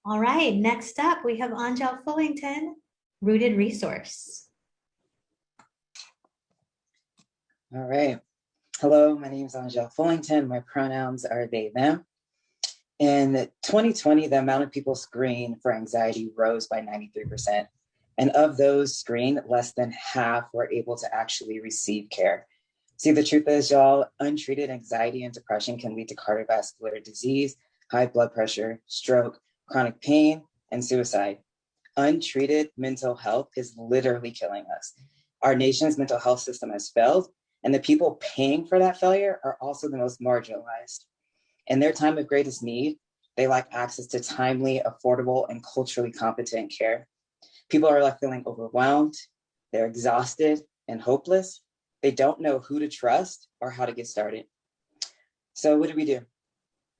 All right, next up, we have Angel Fullington, Rooted Resource. All right. Hello, my name is Angel Fullington. My pronouns are they, them. In 2020, the amount of people screened for anxiety rose by 93%. And of those screened, less than half were able to actually receive care. See, the truth is, y'all, untreated anxiety and depression can lead to cardiovascular disease, high blood pressure, stroke, chronic pain, and suicide. Untreated mental health is literally killing us. Our nation's mental health system has failed, and the people paying for that failure are also the most marginalized. In their time of greatest need, they lack access to timely, affordable, and culturally competent care. People are left feeling overwhelmed, they're exhausted and hopeless. They don't know who to trust or how to get started. So what do?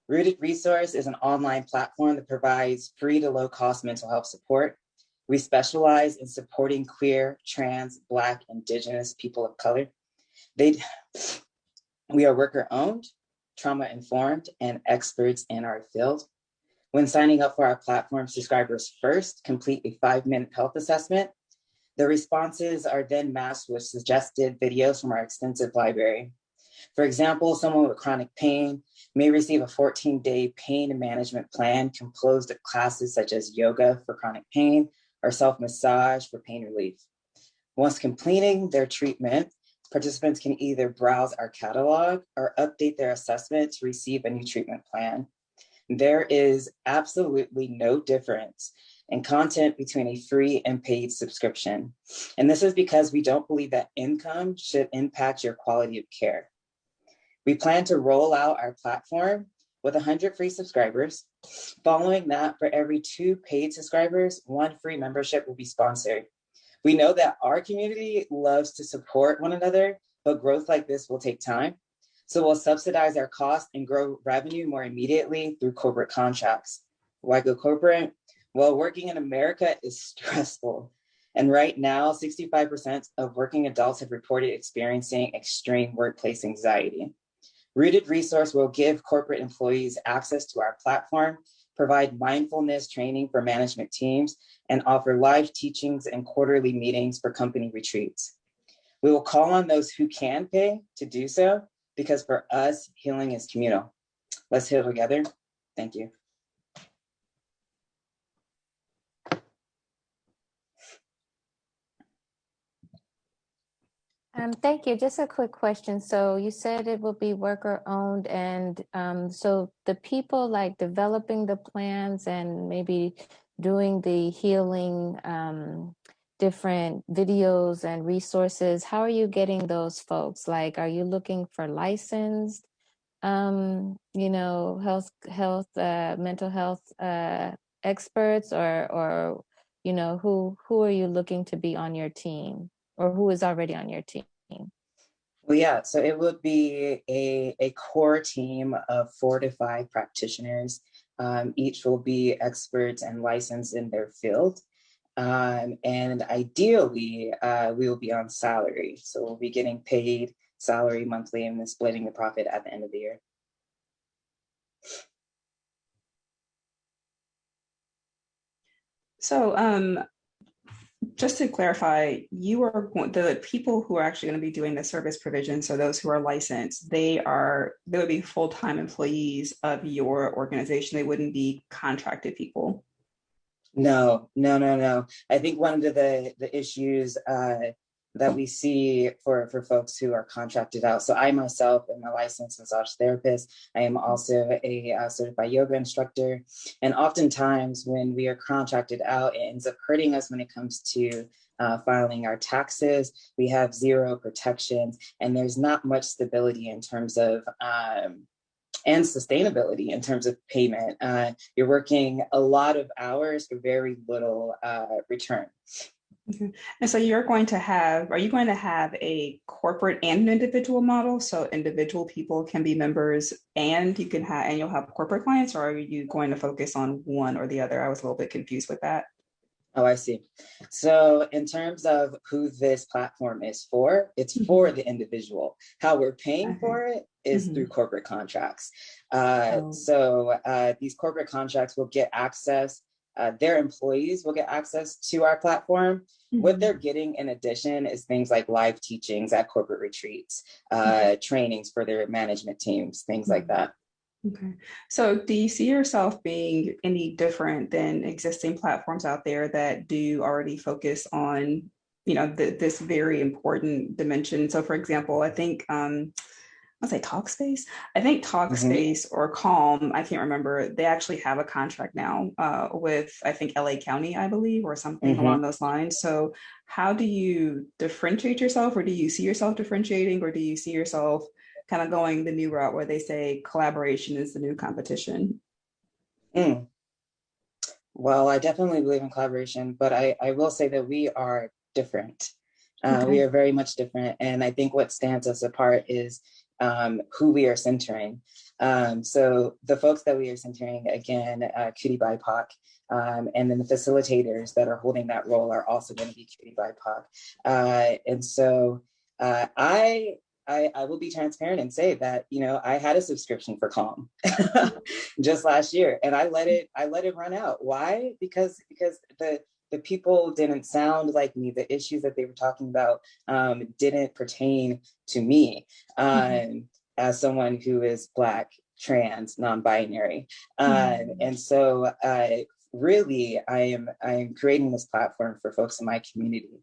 Rooted Resource is an online platform that provides free to low-cost mental health support. We specialize in supporting queer, trans, Black, Indigenous people of color. We are worker-owned, trauma-informed, and experts in our field. When signing up for our platform, subscribers first complete a 5-minute health assessment. The responses are then matched with suggested videos from our extensive library. For example, someone with chronic pain may receive a 14-day pain management plan composed of classes such as yoga for chronic pain or self-massage for pain relief. Once completing their treatment, participants can either browse our catalog or update their assessment to receive a new treatment plan. There is absolutely no difference in content between a free and paid subscription. And this is because we don't believe that income should impact your quality of care. We plan to roll out our platform with 100 free subscribers. Following that, for every 2 paid subscribers, 1 free membership will be sponsored. We know that our community loves to support one another, but growth like this will take time. So we'll subsidize our costs and grow revenue more immediately through corporate contracts. Why go corporate? Well, working in America is stressful. And right now, 65% of working adults have reported experiencing extreme workplace anxiety. Rooted Resource will give corporate employees access to our platform, provide mindfulness training for management teams, and offer live teachings and quarterly meetings for company retreats. We will call on those who can pay to do so, because for us, healing is communal. Let's heal together. Thank you. Thank you. Just a quick question. So you said it will be worker owned, and so the people like developing the plans and maybe doing the healing, different videos and resources, how are you getting those folks? Like, are you looking for licensed, mental health experts, or who are you looking to be on your team, or who is already on your team? Well, yeah, so it would be a core team of 4 to 5 practitioners. Each will be experts and licensed in their field. And ideally, we will be on salary. So we'll be getting paid salary monthly and then splitting the profit at the end of the year. So just to clarify, the people who are actually going to be doing the service provision, so those who are licensed, they would be full-time employees of your organization. They wouldn't be contracted people. No. I think one of the issues that we see for folks who are contracted out. So I myself am a licensed massage therapist. I am also a certified yoga instructor. And oftentimes when we are contracted out, it ends up hurting us when it comes to filing our taxes. We have zero protections, and there's not much stability in terms of and sustainability in terms of payment. You're working a lot of hours for very little return. Okay. And so are you going to have a corporate and an individual model? So individual people can be members and you'll have corporate clients, or are you going to focus on one or the other? I was a little bit confused with that. Oh, I see. So in terms of who this platform is for, it's for the individual. How we're paying for it is through corporate contracts. So these corporate contracts will get access, their employees will get access to our platform. What they're getting in addition is things like live teachings at corporate retreats, trainings for their management teams, things like that. Okay. So do you see yourself being any different than existing platforms out there that do already focus on, this very important dimension? So for example, I think, I'll say Talkspace. I think Talkspace or Calm, I can't remember, they actually have a contract now with, I think, LA County, I believe, or something along those lines. So how do you differentiate yourself, or do you see yourself differentiating, or do you see yourself kind of going the new route where they say collaboration is the new competition? Well, I definitely believe in collaboration, but I will say that we are different. We are very much different. And I think what stands us apart is who we are centering. So the folks that we are centering, again, Cutie BIPOC, and then the facilitators that are holding that role are also going to be Cutie BIPOC. And so I will be transparent and say that, I had a subscription for Calm just last year, and I let it run out. Why? Because the people didn't sound like me. The issues that they were talking about didn't pertain to me as someone who is Black, trans, non-binary. And so really, I am creating this platform for folks in my community.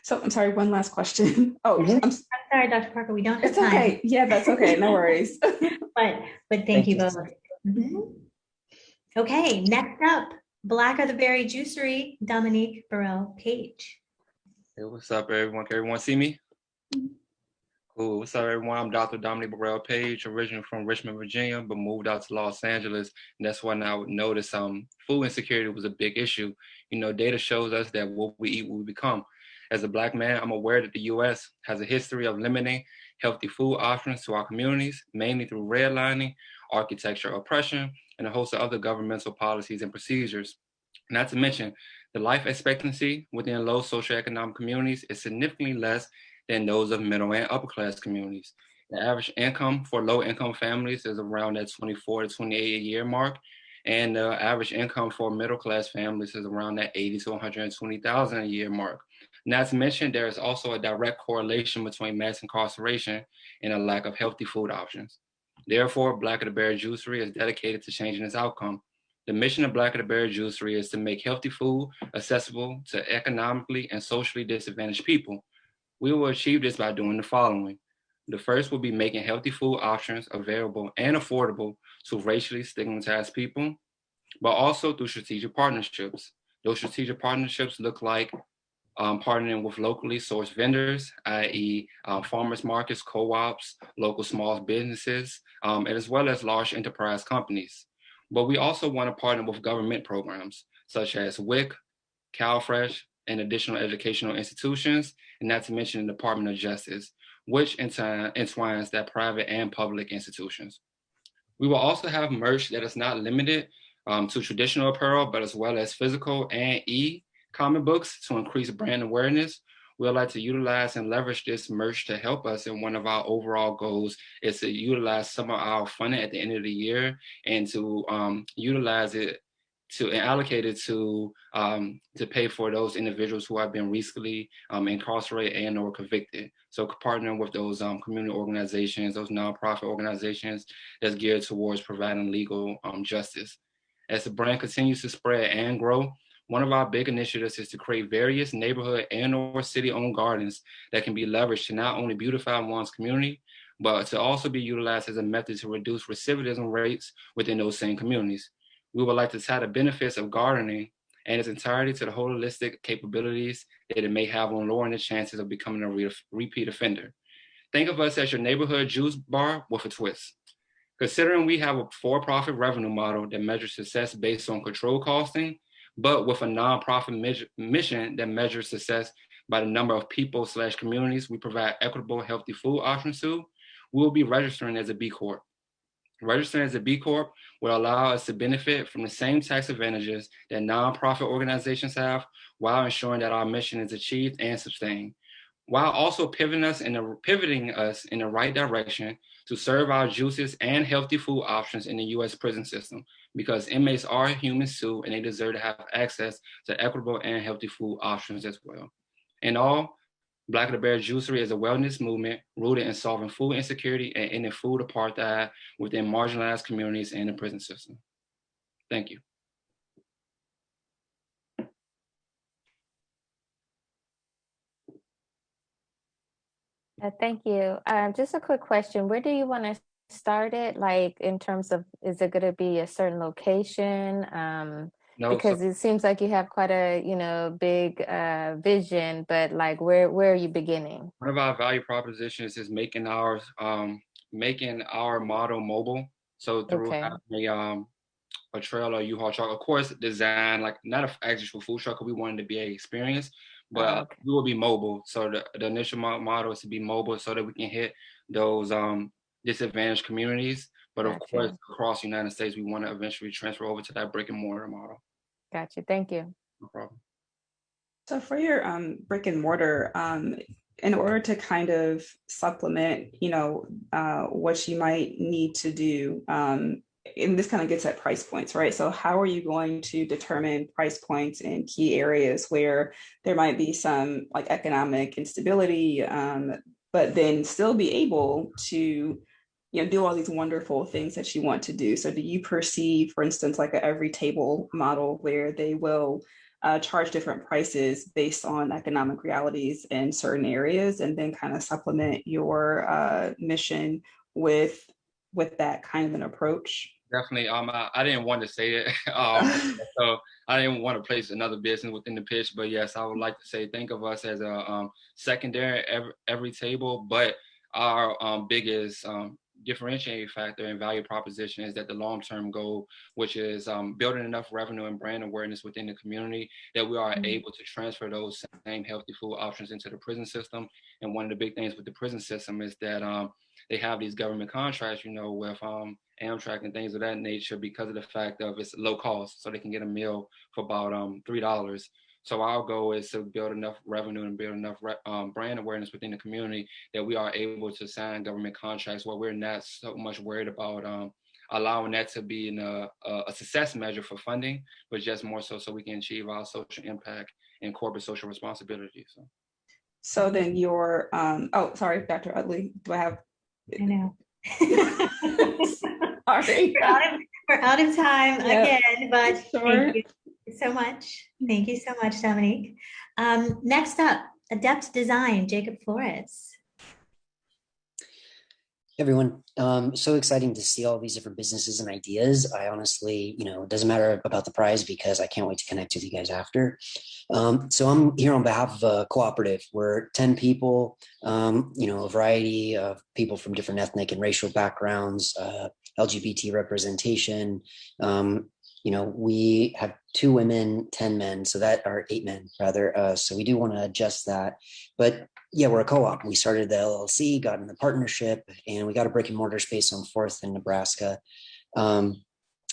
So I'm sorry, one last question. I'm sorry, Dr. Parker, we don't have it's time. Okay. Yeah, that's okay. No worries. but thank you both. Okay, next up, Black of the Berry Juicery, Dominique Burrell Page. Hey, what's up, everyone? Can everyone see me? Cool. What's up, everyone? I'm Dr. Dominique Burrell Page, originally from Richmond, Virginia, but moved out to Los Angeles. And that's when I would notice food insecurity was a big issue. Data shows us that what we eat, what we become. As a Black man, I'm aware that the U.S. has a history of limiting healthy food options to our communities, mainly through redlining, architecture oppression, and a host of other governmental policies and procedures. Not to mention, the life expectancy within low socioeconomic communities is significantly less than those of middle and upper class communities. The average income for low income families is around that 24 to 28 a year mark, and the average income for middle class families is around that 80 to 120,000 a year mark. Not to mention, there is also a direct correlation between mass incarceration and a lack of healthy food options. Therefore, Black of the Berry Juicery is dedicated to changing this outcome. The mission of Black of the Berry Juicery is to make healthy food accessible to economically and socially disadvantaged people. We will achieve this by doing the following. The first will be making healthy food options available and affordable to racially stigmatized people, but also through strategic partnerships. Those strategic partnerships look like partnering with locally sourced vendors, i.e. Farmers markets, co-ops, local small businesses, and as well as large enterprise companies. But we also want to partner with government programs such as WIC, CalFresh, and additional educational institutions, and not to mention the Department of Justice, which entwines that private and public institutions. We will also have merch that is not limited to traditional apparel, but as well as physical and comic books to increase brand awareness. We'd like to utilize and leverage this merch to help us. And one of our overall goals is to utilize some of our funding at the end of the year and to utilize it and allocate it to pay for those individuals who have been recently incarcerated and or convicted. So partnering with those community organizations, those nonprofit organizations that's geared towards providing legal justice. As the brand continues to spread and grow, one of our big initiatives is to create various neighborhood and or city-owned gardens that can be leveraged to not only beautify one's community, but to also be utilized as a method to reduce recidivism rates within those same communities. We would like to tie the benefits of gardening and its entirety to the holistic capabilities that it may have on lowering the chances of becoming a repeat offender. Think of us as your neighborhood juice bar with a twist. Considering we have a for-profit revenue model that measures success based on control costing, but with a nonprofit mission that measures success by the number of people/communities we provide equitable, healthy food options to, we will be registering as a B Corp. Registering as a B Corp will allow us to benefit from the same tax advantages that nonprofit organizations have, while ensuring that our mission is achieved and sustained, while also pivoting us in the right direction to serve our juiciest and healthy food options in the U.S. prison system, because inmates are humans too, and they deserve to have access to equitable and healthy food options as well. In all, Black the Bear Juicery is a wellness movement rooted in solving food insecurity and ending food apartheid within marginalized communities in the prison system. Thank you. Thank you. Just a quick question. Where do you want to start it? Like in terms of, is it going to be a certain location? No, because it seems like you have quite a, big vision, but like where are you beginning? One of our value propositions is making our model mobile. So through having a trailer, U-Haul truck, of course, design like not an actual food truck. We wanted to be an experience, but we will be mobile. So the initial model is to be mobile so that we can hit those disadvantaged communities. But of course, across the United States, we want to eventually transfer over to that brick and mortar model. Gotcha. Thank you. No problem. So for your brick and mortar, in order to kind of supplement, what you might need to do, and this kind of gets at price points, right? So how are you going to determine price points in key areas where there might be some like economic instability, but then still be able to do all these wonderful things that you want to do? So do you perceive, for instance, like a every table model where they will charge different prices based on economic realities in certain areas, and then kind of supplement your mission with that kind of an approach? Definitely. I didn't want to say it. So I didn't want to place another business within the pitch, but yes, I would like to say, think of us as a secondary every table, but our biggest differentiating factor and value proposition is that the long-term goal, which is building enough revenue and brand awareness within the community that we are able to transfer those same healthy food options into the prison system. And one of the big things with the prison system is that they have these government contracts, with Amtrak and things of that nature, because of the fact of it's low cost, so they can get a meal for about $3. So our goal is to build enough revenue and build enough brand awareness within the community that we are able to sign government contracts where we're not so much worried about allowing that to be a success measure for funding, but just more so we can achieve our social impact and corporate social responsibility. So then your, sorry, Dr. Utley, do I have? I know. Sorry. We're out of time again, but thank you so much. Thank you so much, Dominique. Next up, Adept Design, Jacob Flores. Hey everyone, so exciting to see all these different businesses and ideas. I honestly, it doesn't matter about the prize because I can't wait to connect with you guys after. So I'm here on behalf of a cooperative. We're 10 people, a variety of people from different ethnic and racial backgrounds, LGBT representation. We have 2 women, 10 men, so that are 8 men rather. So we do want to adjust that, but yeah, we're a co-op. We started the LLC, got in the partnership, and we got a brick and mortar space on 4th in Nebraska.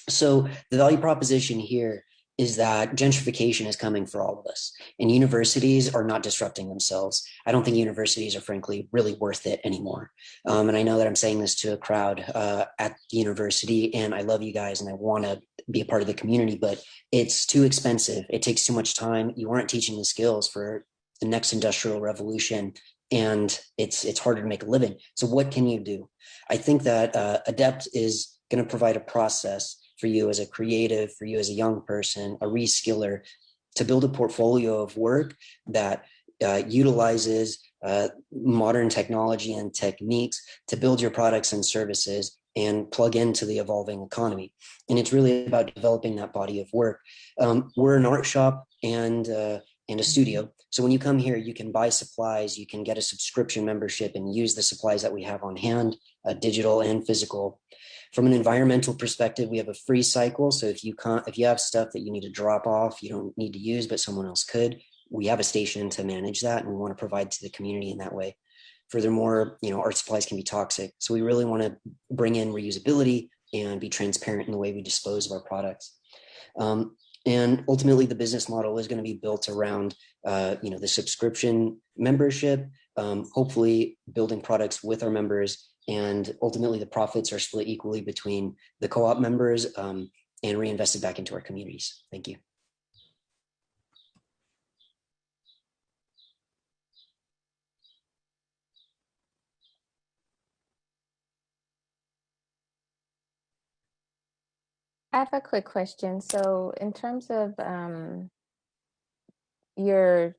So the value proposition here is that gentrification is coming for all of us, and universities are not disrupting themselves. I don't think universities are frankly really worth it anymore. And I know that I'm saying this to a crowd at the university, and I love you guys and I want to be a part of the community, but it's too expensive. It takes too much time. You aren't teaching the skills for the next industrial revolution, and it's harder to make a living. So what can you do? I think that Adept is going to provide a process for you as a creative, for you as a young person, a reskiller, to build a portfolio of work that utilizes modern technology and techniques to build your products and services and plug into the evolving economy. And it's really about developing that body of work. We're an art shop and a studio. So when you come here, you can buy supplies, you can get a subscription membership and use the supplies that we have on hand, digital and physical. From an environmental perspective, we have a free cycle. So if you have stuff that you need to drop off, you don't need to use, but someone else could, we have a station to manage that, and we want to provide to the community in that way. Furthermore, art supplies can be toxic. So we really want to bring in reusability and be transparent in the way we dispose of our products. And ultimately, the business model is going to be built around, the subscription membership, hopefully building products with our members. And ultimately, the profits are split equally between the co-op members and reinvested back into our communities. Thank you. I have a quick question. So in terms of your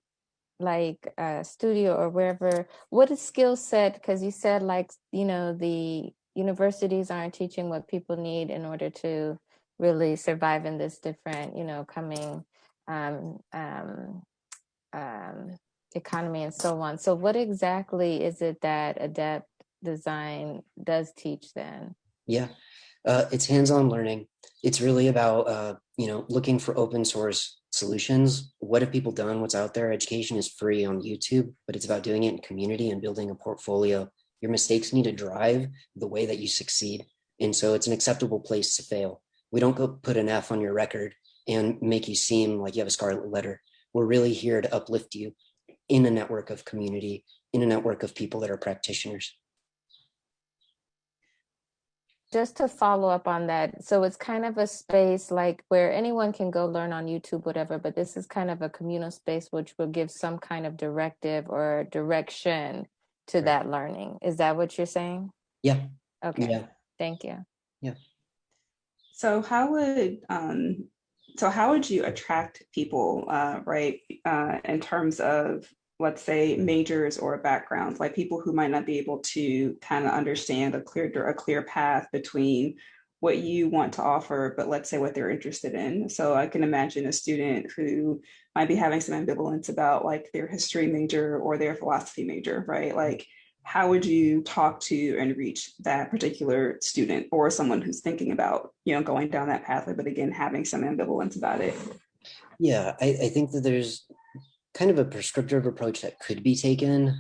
studio or wherever, what is skill set? Because you said the universities aren't teaching what people need in order to really survive in this different, coming economy and so on. So what exactly is it that Adept Design does teach then? Yeah, it's hands-on learning. It's really about, looking for open source solutions. What have people done? What's out there? Education is free on YouTube, but it's about doing it in community and building a portfolio. Your mistakes need to drive the way that you succeed. And so it's an acceptable place to fail. We don't go put an F on your record and make you seem like you have a scarlet letter. We're really here to uplift you in a network of community, in a network of people that are practitioners. Just to follow up on that, so it's kind of a space like where anyone can go learn on YouTube, whatever, but this is kind of a communal space which will give some kind of directive or direction to that learning. Is that what you're saying? Yeah. Okay. Yeah. Thank you. Yeah. So how would you attract people, right, in terms of, let's say, majors or backgrounds, like people who might not be able to kind of understand a clear path between what you want to offer, but let's say what they're interested in. So I can imagine a student who might be having some ambivalence about like their history major or their philosophy major, right? Like, how would you talk to and reach that particular student or someone who's thinking about, going down that pathway, but again, having some ambivalence about it? Yeah, I think that there's kind of a prescriptive approach that could be taken.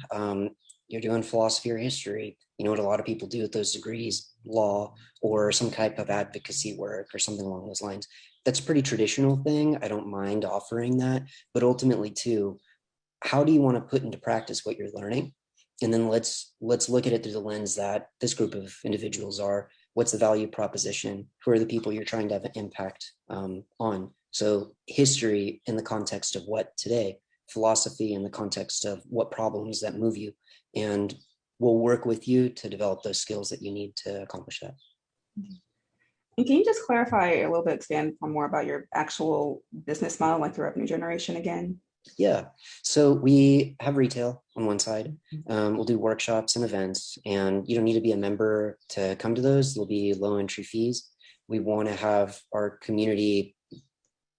You're doing philosophy or history. You know what a lot of people do with those degrees, law or some type of advocacy work or something along those lines. That's a pretty traditional thing. I don't mind offering that, but ultimately too, how do you want to put into practice what you're learning? And then let's look at it through the lens that this group of individuals are. What's the value proposition? Who are the people you're trying to have an impact on? So history in the context of what today, philosophy in the context of what problems that move you, and we'll work with you to develop those skills that you need to accomplish that. And can you just clarify a little bit, expand more about your actual business model, like the revenue generation again? Yeah, so we have retail on one side. We'll do workshops and events, and you don't need to be a member to come to those. There'll be low entry fees. We want to have our community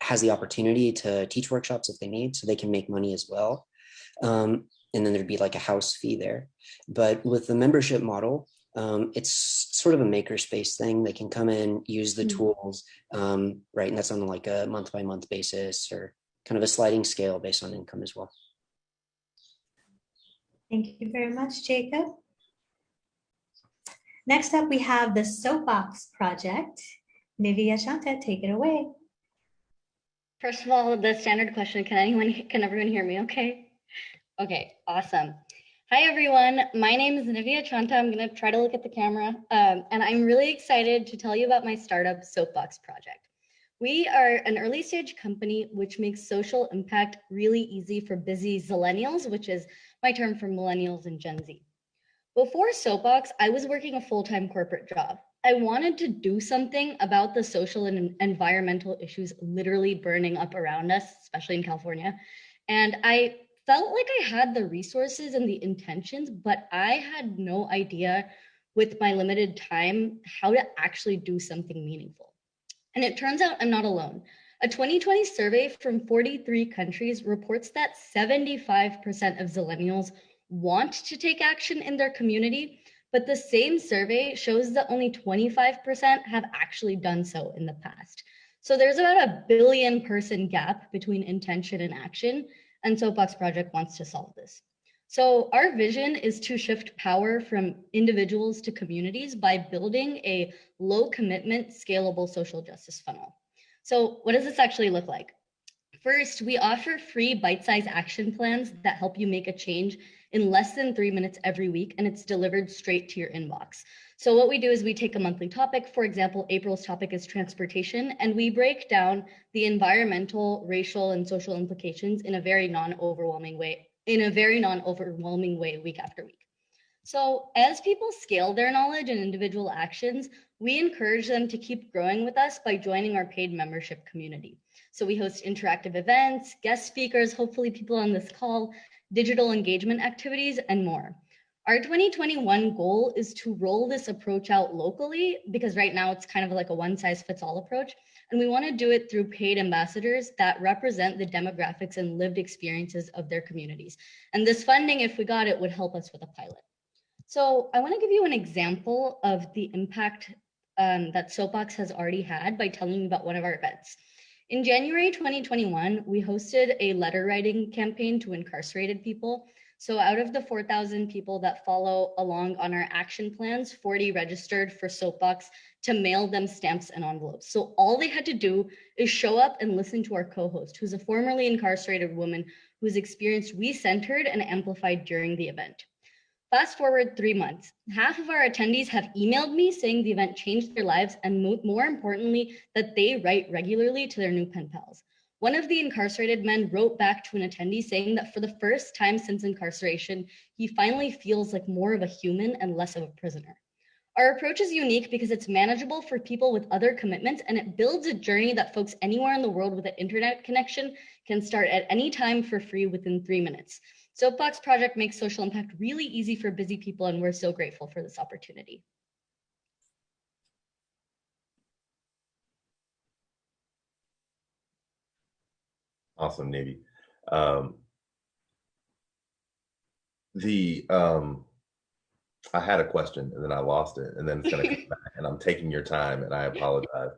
has the opportunity to teach workshops if they need, so they can make money as well. And then there'd be like a house fee there. But with the membership model, it's sort of a makerspace thing. They can come in, use the tools, right? And that's on like a month by month basis or kind of a sliding scale based on income as well. Thank you very much, Jacob. Next up, we have the Soapbox Project. Nivya Shanta, take it away. First of all, the standard question, can everyone hear me okay? Okay, awesome. Hi everyone, my name is Nivya Chanta. I'm gonna try to look at the camera. And I'm really excited to tell you about my startup, Soapbox Project. We are an early stage company which makes social impact really easy for busy zillennials, which is my term for millennials and Gen Z. Before Soapbox, I was working a full-time corporate job. I wanted to do something about the social and environmental issues literally burning up around us, especially in California. And I felt like I had the resources and the intentions, but I had no idea with my limited time how to actually do something meaningful. And it turns out I'm not alone. A 2020 survey from 43 countries reports that 75% of zillennials want to take action in their community, But the same survey shows that only 25% have actually done so in the past. So there's about a 1 billion person gap between intention and action, and Soapbox Project wants to solve this. So our vision is to shift power from individuals to communities by building a low commitment, scalable social justice funnel. So what does this actually look like? First, we offer free bite-sized action plans that help you make a change in less than 3 minutes every week, and it's delivered straight to your inbox. So what we do is we take a monthly topic. For example, April's topic is transportation, and we break down the environmental, racial, and social implications in a very non-overwhelming way week after week. So as people scale their knowledge and individual actions, we encourage them to keep growing with us by joining our paid membership community. So we host interactive events, guest speakers, hopefully people on this call, digital engagement activities, and more. Our 2021 goal is to roll this approach out locally, because right now it's kind of like a one-size-fits-all approach. And we want to do it through paid ambassadors that represent the demographics and lived experiences of their communities. And this funding, if we got it, would help us with a pilot. So I want to give you an example of the impact that Soapbox has already had by telling you about one of our events. In January 2021, we hosted a letter writing campaign to incarcerated people. So out of the 4,000 people that follow along on our action plans, 40 registered for Soapbox to mail them stamps and envelopes. So all they had to do is show up and listen to our co-host, who's a formerly incarcerated woman whose experience we centered and amplified during the event. Fast forward 3 months, half of our attendees have emailed me saying the event changed their lives, and more importantly, that they write regularly to their new pen pals. One of the incarcerated men wrote back to an attendee saying that for the first time since incarceration, he finally feels like more of a human and less of a prisoner. Our approach is unique because it's manageable for people with other commitments, and it builds a journey that folks anywhere in the world with an internet connection can start at any time for free within 3 minutes. Soapbox Project makes social impact really easy for busy people, and we're so grateful for this opportunity. Awesome, Navy. I had a question and then I lost it, and then it's going to come back, and I'm taking your time, and I apologize.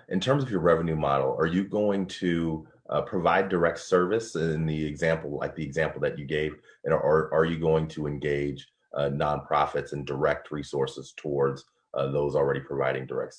In terms of your revenue model, are you going to provide direct service in the example, like the example that you gave, and are you going to engage nonprofits and direct resources towards those already providing direct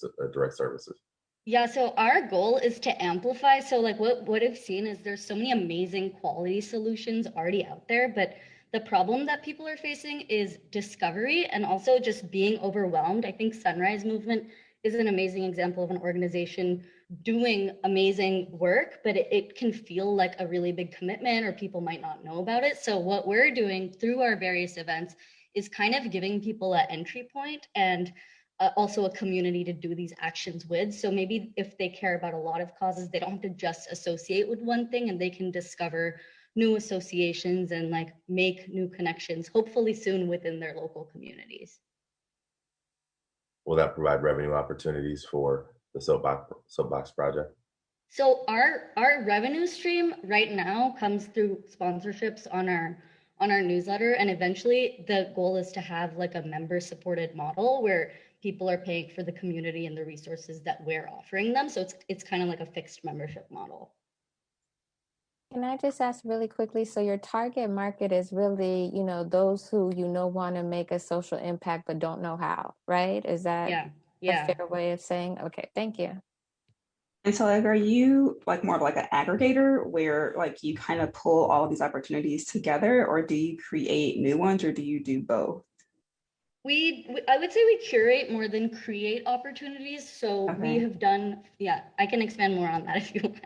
services? Yeah, so our goal is to amplify. So like what I've seen is there's so many amazing quality solutions already out there, but the problem that people are facing is discovery and also just being overwhelmed. I think Sunrise Movement is an amazing example of an organization doing amazing work, but it can feel like a really big commitment, or people might not know about it. So what we're doing through our various events is kind of giving people an entry point and also a community to do these actions with. So maybe if they care about a lot of causes, they don't have to just associate with one thing, and they can discover new associations and like make new connections, hopefully soon within their local communities. Will that provide revenue opportunities for the Soapbox Project? So our revenue stream right now comes through sponsorships on our newsletter, and eventually the goal is to have like a member supported model where people are paying for the community and the resources that we're offering them. So it's kind of like a fixed membership model. Can I just ask really quickly? So your target market is really, those who want to make a social impact but don't know how, right? Is that a fair way of saying? Okay, thank you. And so like, are you like more of like an aggregator where like you kind of pull all of these opportunities together, or do you create new ones, or do you do both? I would say we curate more than create opportunities. So we have done, I can expand more on that if you want.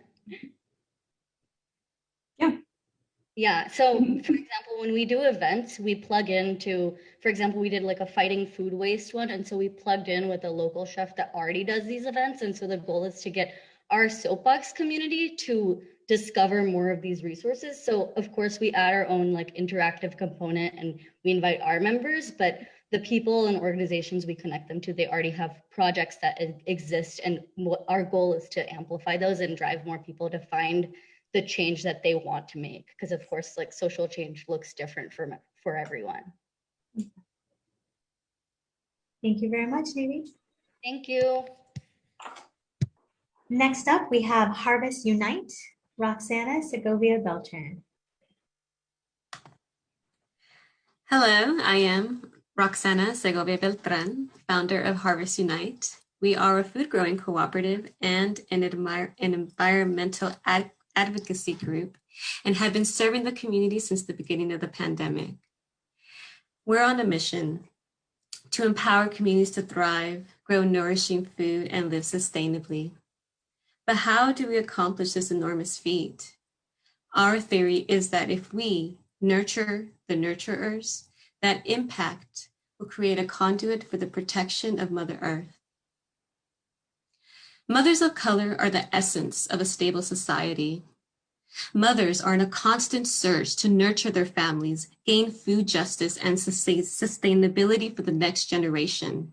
Yeah, so for example, when we do events, we plug into, for example, we did like a fighting food waste one. And so we plugged in with a local chef that already does these events. And so the goal is to get our Soapbox community to discover more of these resources. So of course we add our own like interactive component, and we invite our members, but the people and organizations we connect them to, they already have projects that exist. And our goal is to amplify those and drive more people to find the change that they want to make, because of course like social change looks different for everyone. Thank you very much, Navy. Thank you. Next up, we have Harvest Unite, Roxana Segovia Beltran. Hello, I am Roxana Segovia Beltran, founder of Harvest Unite. We are a food growing cooperative and an environmental advocacy group and have been serving the community since the beginning of the pandemic. We're on a mission to empower communities to thrive, grow nourishing food, and live sustainably. But how do we accomplish this enormous feat? Our theory is that if we nurture the nurturers, that impact will create a conduit for the protection of Mother Earth. Mothers of color are the essence of a stable society. Mothers are in a constant search to nurture their families, gain food justice, and sustainability for the next generation.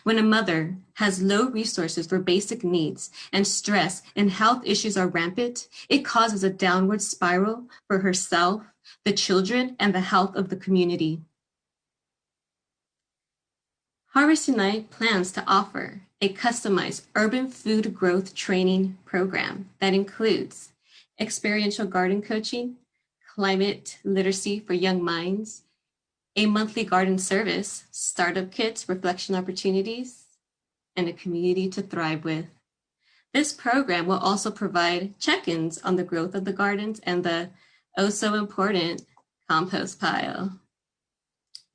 When a mother has low resources for basic needs and stress and health issues are rampant, it causes a downward spiral for herself, the children, and the health of the community. Harvest Unite plans to offer a customized urban food growth training program that includes experiential garden coaching, climate literacy for young minds, a monthly garden service, startup kits, reflection opportunities, and a community to thrive with. This program will also provide check-ins on the growth of the gardens and the oh so important compost pile.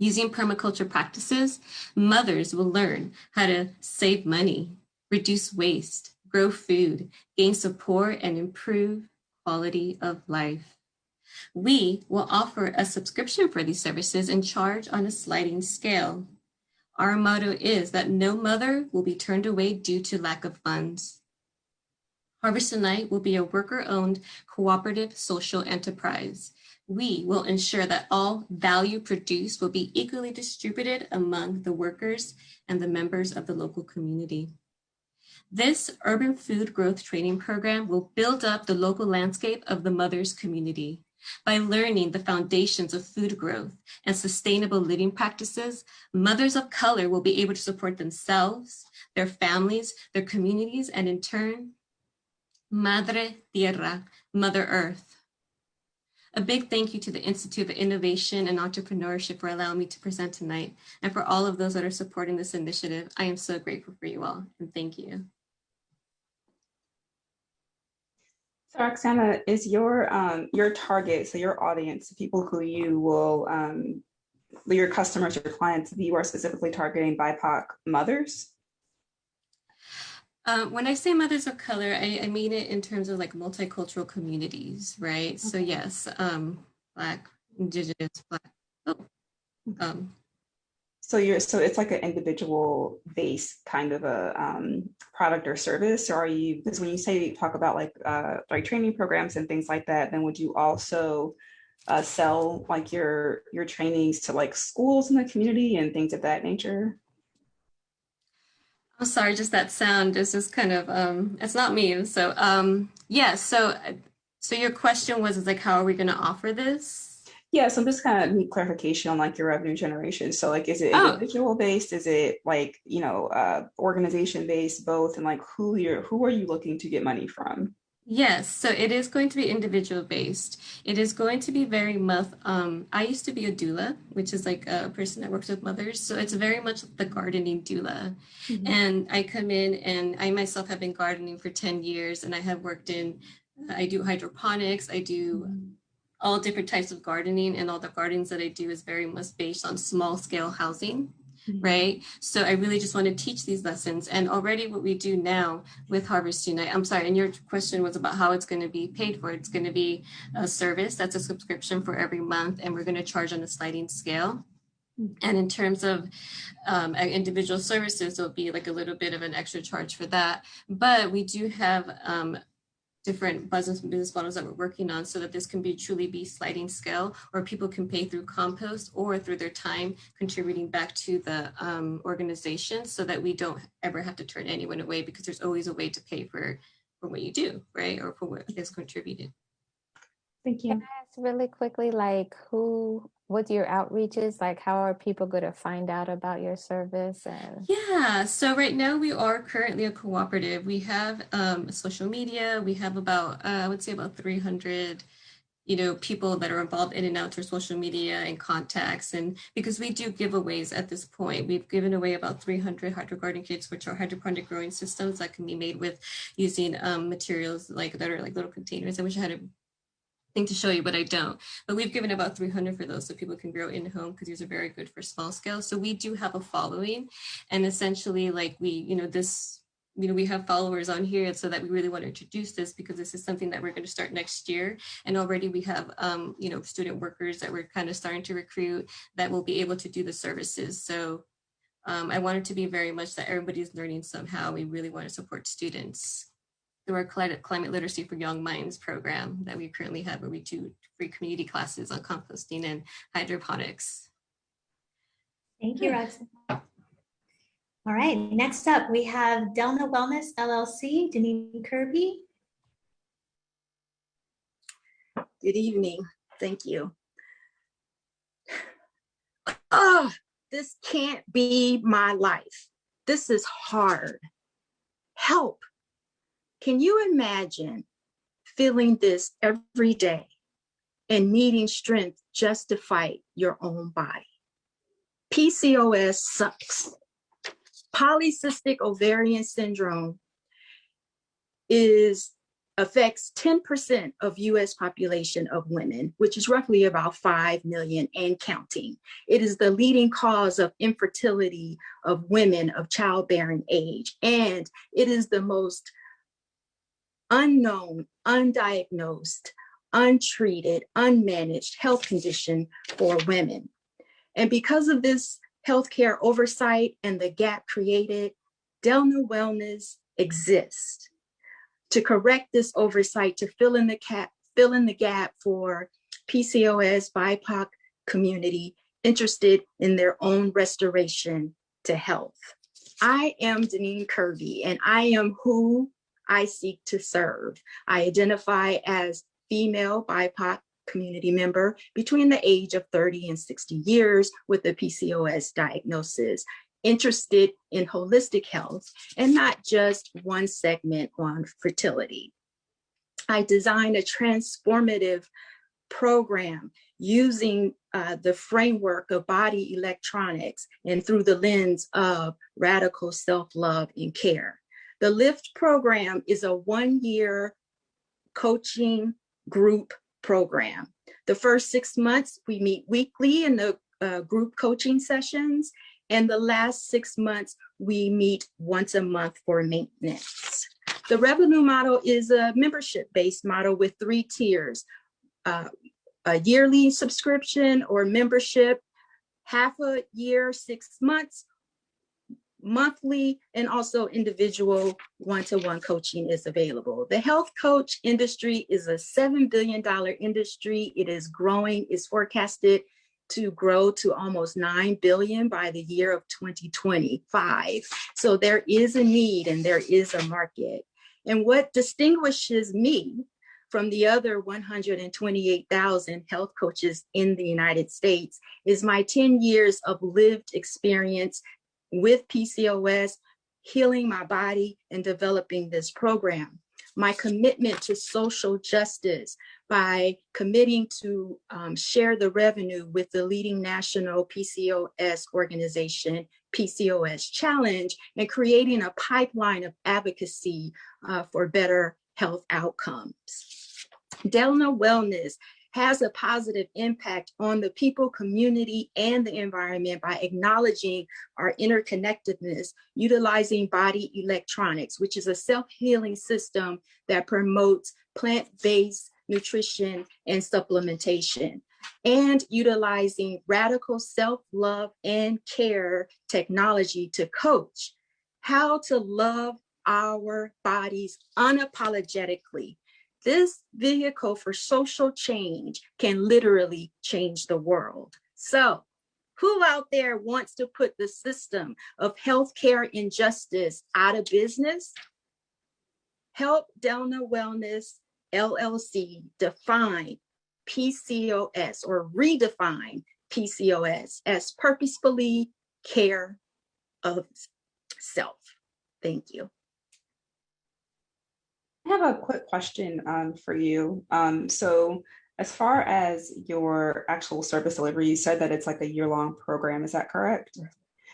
Using permaculture practices, mothers will learn how to save money, reduce waste, grow food, gain support, and improve quality of life. We will offer a subscription for these services and charge on a sliding scale. Our motto is that no mother will be turned away due to lack of funds. Harvest Unite will be a worker-owned cooperative social enterprise. We will ensure that all value produced will be equally distributed among the workers and the members of the local community. This urban food growth training program will build up the local landscape of the mothers community. By learning the foundations of food growth and sustainable living practices, mothers of color will be able to support themselves, their families, their communities, and in turn, Madre Tierra, Mother Earth. A big thank you to the Institute of Innovation and Entrepreneurship for allowing me to present tonight, and for all of those that are supporting this initiative. I am so grateful for you all, and thank you. So Roxana, is your target, so your audience, the people who you will, your customers, your clients, you are specifically targeting BIPOC mothers? When I say mothers of color, I mean it in terms of like multicultural communities, right? Okay. So yes, Black, Indigenous, Black. So it's like an individual based kind of a product or service, or are you? Because when you talk about like training programs and things like that, then would you also sell like your trainings to like schools in the community and things of that nature? I'm sorry, just that sound is just kind of, it's not me. So yeah, so your question was like, how are we going to offer this? Yeah, so I'm just kind of need clarification on like your revenue generation. So like, is it individual based? Is it like, organization based, both? And like who are you looking to get money from? Yes, so it is going to be individual based. It is going to be very much, I used to be a doula, which is like a person that works with mothers. So it's very much the gardening doula. Mm-hmm. And I come in and I myself have been gardening for 10 years and I have worked I do hydroponics, I do all different types of gardening, and all the gardens that I do is very much based on small scale housing. Right. So I really just want to teach these lessons. And already what we do now with Harvest Unite, I'm sorry, and your question was about how it's going to be paid for. It's going to be a service that's a subscription for every month, and we're going to charge on a sliding scale. And in terms of individual services, there'll be like a little bit of an extra charge for that. But we do have different business models that we're working on so that this can truly be sliding scale, or people can pay through compost or through their time contributing back to the organization, so that we don't ever have to turn anyone away, because there's always a way to pay for what you do, right? Or for what is contributed. Thank you. Can I ask really quickly, like what your outreach is? Like, how are people going to find out about your service? And Yeah, so right now we are currently a cooperative. We have social media. We have about, I would say about 300 people that are involved in and out through social media and contacts. And because we do giveaways at this point, we've given away about 300 hydro garden kits, which are hydroponic growing systems that can be made with using materials like that are like little containers. I wish I had a thing to show you, but I don't. But we've given about 300 for those so people can grow in home because these are very good for small scale. So we do have a following, and essentially like we have followers on here so that we really want to introduce this because this is something that we're going to start next year. And already we have, student workers that we're kind of starting to recruit that will be able to do the services. So I want it to be very much that everybody's learning somehow. We really want to support students through our climate literacy for young minds program that we currently have, where we do free community classes on composting and hydroponics. Thank you, Roxanne. All right, next up we have Delna Wellness LLC, Deneen Kirby. Good evening. Thank you. Oh, this can't be my life. This is hard. Help. Can you imagine feeling this every day and needing strength just to fight your own body? PCOS sucks. Polycystic ovarian syndrome affects 10% of US population of women, which is roughly about 5 million and counting. It is the leading cause of infertility of women of childbearing age, and it is the most unknown, undiagnosed, untreated, unmanaged health condition for women. And because of this healthcare oversight and the gap created, Delna Wellness exists to correct this oversight, to fill in the gap for PCOS BIPOC community interested in their own restoration to health. I am Deneen Kirby, and I am who I seek to serve. I identify as female BIPOC community member between the age of 30 and 60 years with a PCOS diagnosis, interested in holistic health and not just one segment on fertility. I designed a transformative program using the framework of body electronics and through the lens of radical self-love and care. The LIFT program is a 1-year coaching group program. The first 6 months, we meet weekly in the group coaching sessions, and the last 6 months, we meet once a month for maintenance. The revenue model is a membership-based model with 3 tiers, a yearly subscription or membership, half a year, 6 months, monthly, and also individual one-to-one coaching is available. The health coach industry is a $7 billion industry. It is growing, is forecasted to grow to almost 9 billion by the year of 2025. So there is a need and there is a market. And what distinguishes me from the other 128,000 health coaches in the United States is my 10 years of lived experience with PCOS, healing my body, and developing this program. My commitment to social justice by committing to share the revenue with the leading national PCOS organization, PCOS Challenge, and creating a pipeline of advocacy for better health outcomes. Delna Wellness has a positive impact on the people, community, and the environment by acknowledging our interconnectedness, utilizing body electronics, which is a self-healing system that promotes plant-based nutrition and supplementation, and utilizing radical self-love and care technology to coach how to love our bodies unapologetically. This vehicle for social change can literally change the world. So, who out there wants to put the system of healthcare injustice out of business? Help Delna Wellness LLC define PCOS or redefine PCOS as purposefully care of self. Thank you. I have a quick question for you. So as far as your actual service delivery, you said that it's like a year-long program. Is that correct?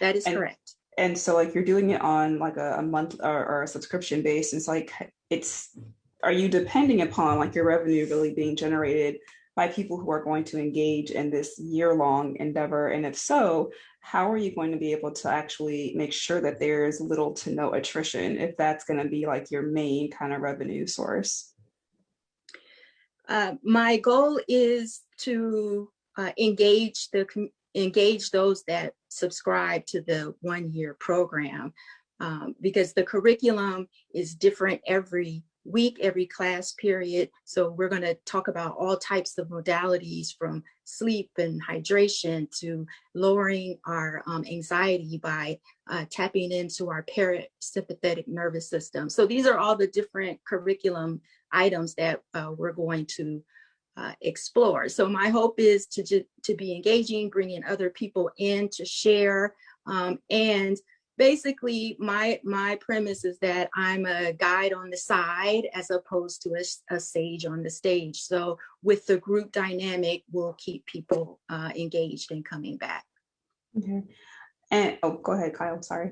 That is correct. And so like you're doing it on like a month or a subscription basis. Like are you depending upon like your revenue really being generated by people who are going to engage in this year-long endeavor? And if so, how are you going to be able to actually make sure that there's little to no attrition if that's going to be like your main kind of revenue source? My goal is to engage those that subscribe to the 1-year program, because the curriculum is different every week, every class period. So we're going to talk about all types of modalities, from sleep and hydration to lowering our anxiety by tapping into our parasympathetic nervous system. So these are all the different curriculum items that we're going to explore. So my hope is to be engaging, bringing other people in to share, and basically my premise is that I'm a guide on the side as opposed to a sage on the stage. So with the group dynamic, we'll keep people engaged and coming back. Okay. And go ahead, Kyle. Sorry.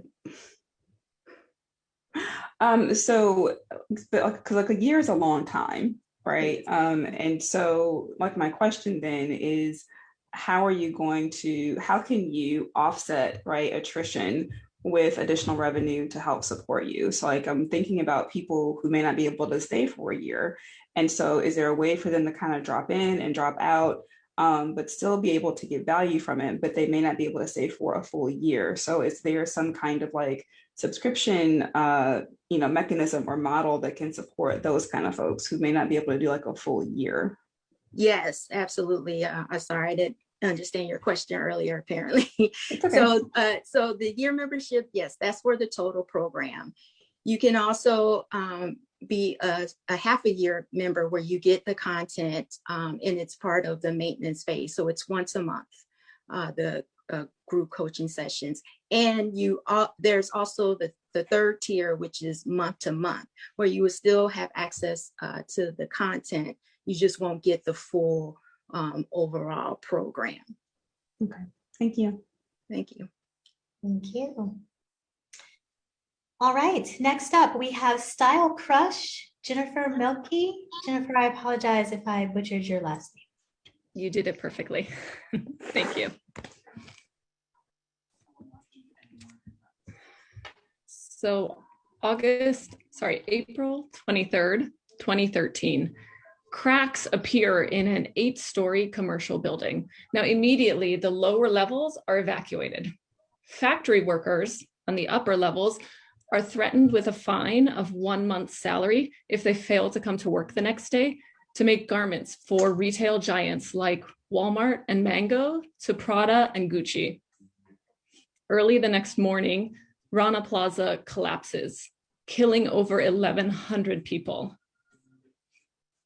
So because like a year is a long time, right? And so like my question then is, how can you offset, right, attrition with additional revenue to help support you? So like I'm thinking about people who may not be able to stay for a year. And so is there a way for them to kind of drop in and drop out, but still be able to get value from it, but they may not be able to stay for a full year? So is there some kind of like subscription mechanism or model that can support those kind of folks who may not be able to do like a full year? Yes, absolutely. I'm sorry, I didn't understand your question earlier, apparently. Okay. So the year membership, yes, that's for the total program. You can also be a half a year member where you get the content and it's part of the maintenance phase. So it's once a month, the group coaching sessions. And there's also the third tier, which is month to month, where you will still have access to the content. You just won't get the full overall program. Okay, thank you. Thank you. Thank you. All right, next up we have Style Crush, Jennifer Milkey. Jennifer, I apologize if I butchered your last name. You did it perfectly. Thank you. So April 23rd, 2013, cracks appear in an 8-story commercial building. Now, immediately, the lower levels are evacuated. Factory workers on the upper levels are threatened with a fine of 1 month's salary if they fail to come to work the next day to make garments for retail giants like Walmart and Mango to Prada and Gucci. Early the next morning, Rana Plaza collapses, killing over 1,100 people.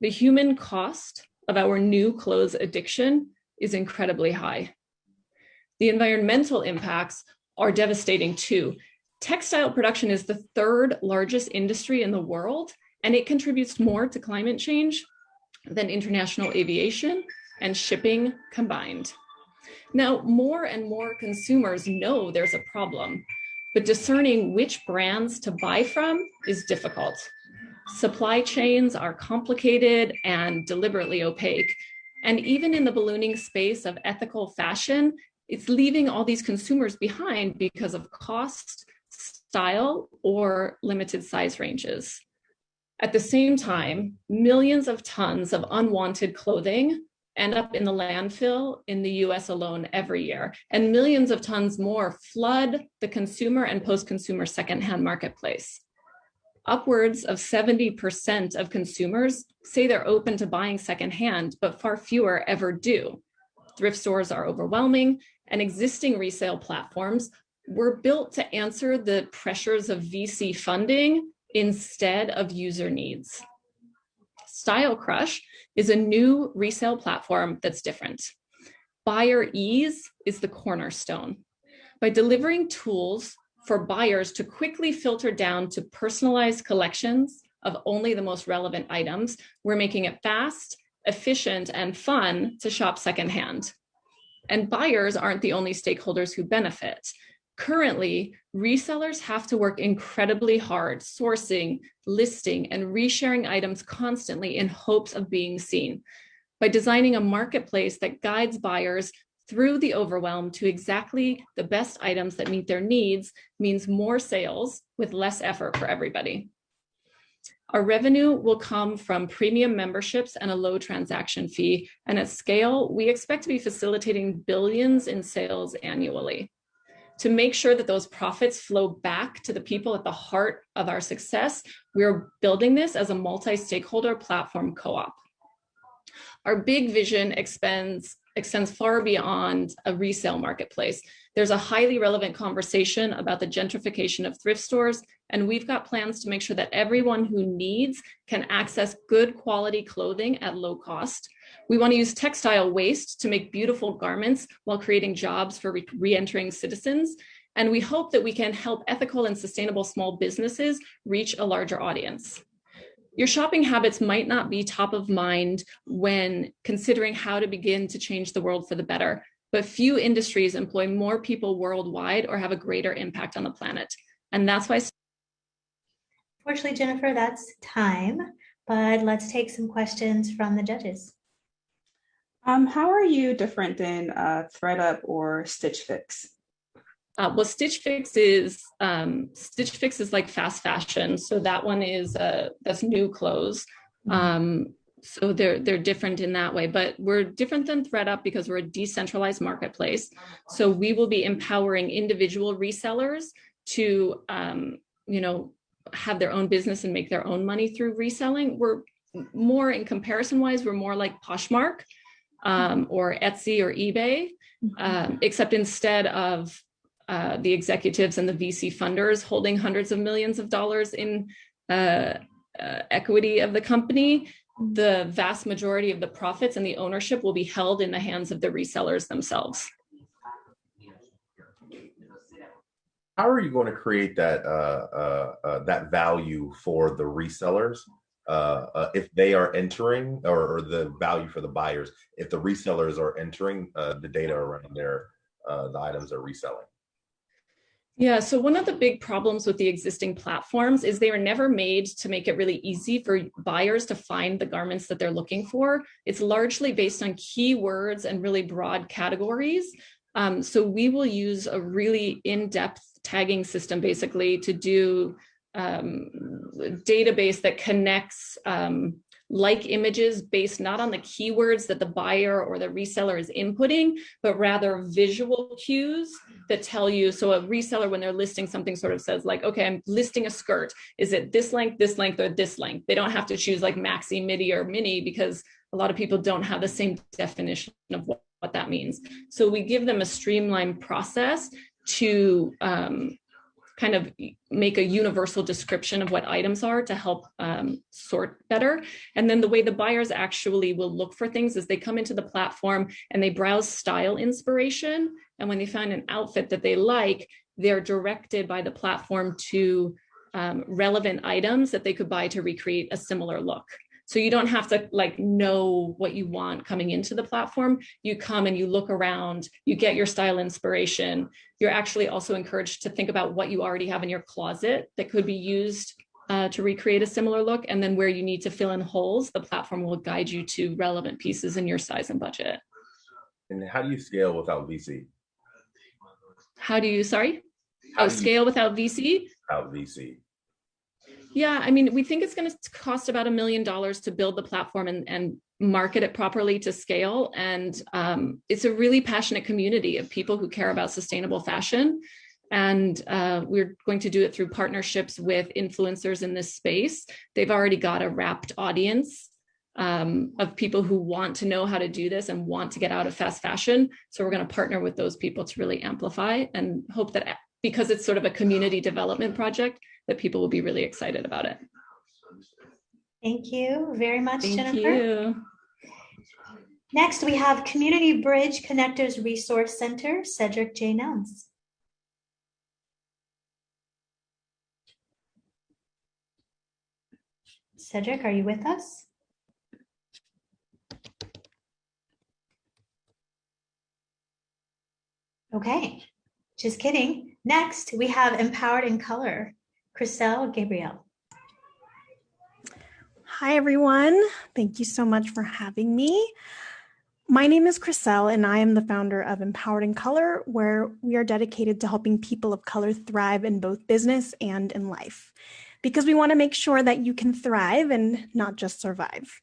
The human cost of our new clothes addiction is incredibly high. The environmental impacts are devastating too. Textile production is the 3rd largest industry in the world, and it contributes more to climate change than international aviation and shipping combined. Now, more and more consumers know there's a problem, but discerning which brands to buy from is difficult. Supply chains are complicated and deliberately opaque. And even in the ballooning space of ethical fashion, it's leaving all these consumers behind because of cost, style, or limited size ranges. At the same time, millions of tons of unwanted clothing end up in the landfill in the US alone every year, and millions of tons more flood the consumer and post-consumer secondhand marketplace. Upwards of 70% of consumers say they're open to buying secondhand, but far fewer ever do. Thrift stores are overwhelming, and existing resale platforms were built to answer the pressures of VC funding instead of user needs. Style Crush is a new resale platform that's different. Buyer ease is the cornerstone. By delivering tools for buyers to quickly filter down to personalized collections of only the most relevant items, we're making it fast, efficient, and fun to shop secondhand. And buyers aren't the only stakeholders who benefit. Currently, resellers have to work incredibly hard sourcing, listing, and resharing items constantly in hopes of being seen. By designing a marketplace that guides buyers through the overwhelm to exactly the best items that meet their needs means more sales with less effort for everybody. Our revenue will come from premium memberships and a low transaction fee. And at scale, we expect to be facilitating billions in sales annually. To make sure that those profits flow back to the people at the heart of our success, we're building this as a multi-stakeholder platform co-op. Our big vision extends far beyond a resale marketplace. There's a highly relevant conversation about the gentrification of thrift stores, and we've got plans to make sure that everyone who needs can access good quality clothing at low cost. We want to use textile waste to make beautiful garments while creating jobs for re-entering citizens. And we hope that we can help ethical and sustainable small businesses reach a larger audience. Your shopping habits might not be top of mind when considering how to begin to change the world for the better, but few industries employ more people worldwide or have a greater impact on the planet. And that's why. Fortunately, Jennifer, that's time, but let's take some questions from the judges. How are you different than ThredUp or Stitch Fix? Well, Stitch Fix is like fast fashion. So that one is that's new clothes. So they're different in that way, but we're different than ThredUp because we're a decentralized marketplace. So we will be empowering individual resellers to have their own business and make their own money through reselling. We're more, in comparison wise, we're more like Poshmark or Etsy or eBay, except instead of the executives and the VC funders holding hundreds of millions of dollars in equity of the company, the vast majority of the profits and the ownership will be held in the hands of the resellers themselves. How are you going to create that that value for the resellers if they are entering, or the value for the buyers if the resellers are entering the data around their the items they're reselling? Yeah, so one of the big problems with the existing platforms is they are never made to make it really easy for buyers to find the garments that they're looking for. It's largely based on keywords and really broad categories. So we will use a really in-depth tagging system basically to do database that connects like images based not on the keywords that the buyer or the reseller is inputting, but rather visual cues that tell you. So a reseller, when they're listing something, sort of says like, okay, I'm listing a skirt. Is it this length, or this length? They don't have to choose like maxi, midi, or mini because a lot of people don't have the same definition of what that means. So we give them a streamlined process to kind of make a universal description of what items are to help sort better. And then the way the buyers actually will look for things is they come into the platform and they browse style inspiration. And when they find an outfit that they like, they're directed by the platform to relevant items that they could buy to recreate a similar look. So you don't have to like know what you want coming into the platform. You come and you look around, you get your style inspiration. You're actually also encouraged to think about what you already have in your closet that could be used to recreate a similar look. And then where you need to fill in holes, the platform will guide you to relevant pieces in your size and budget. And how do you scale without VC? Scale without VC? Without VC. Yeah, I mean, we think it's going to cost about $1 million to build the platform and market it properly to scale. And it's a really passionate community of people who care about sustainable fashion. And we're going to do it through partnerships with influencers in this space. They've already got a wrapped audience of people who want to know how to do this and want to get out of fast fashion. So we're going to partner with those people to really amplify and hope that because it's sort of a community development project, that people will be really excited about it. Thank you very much, Thank Jennifer. you. Next, we have Community Bridge Connectors Resource Center, Cedric J. Nuns. Cedric, are you with us? Okay, just kidding. Next, we have Empowered in Color, Chriselle Gabriel. Hi, everyone. Thank you so much for having me. My name is Chriselle, and I am the founder of Empowered in Color, where we are dedicated to helping people of color thrive in both business and in life, because we want to make sure that you can thrive and not just survive.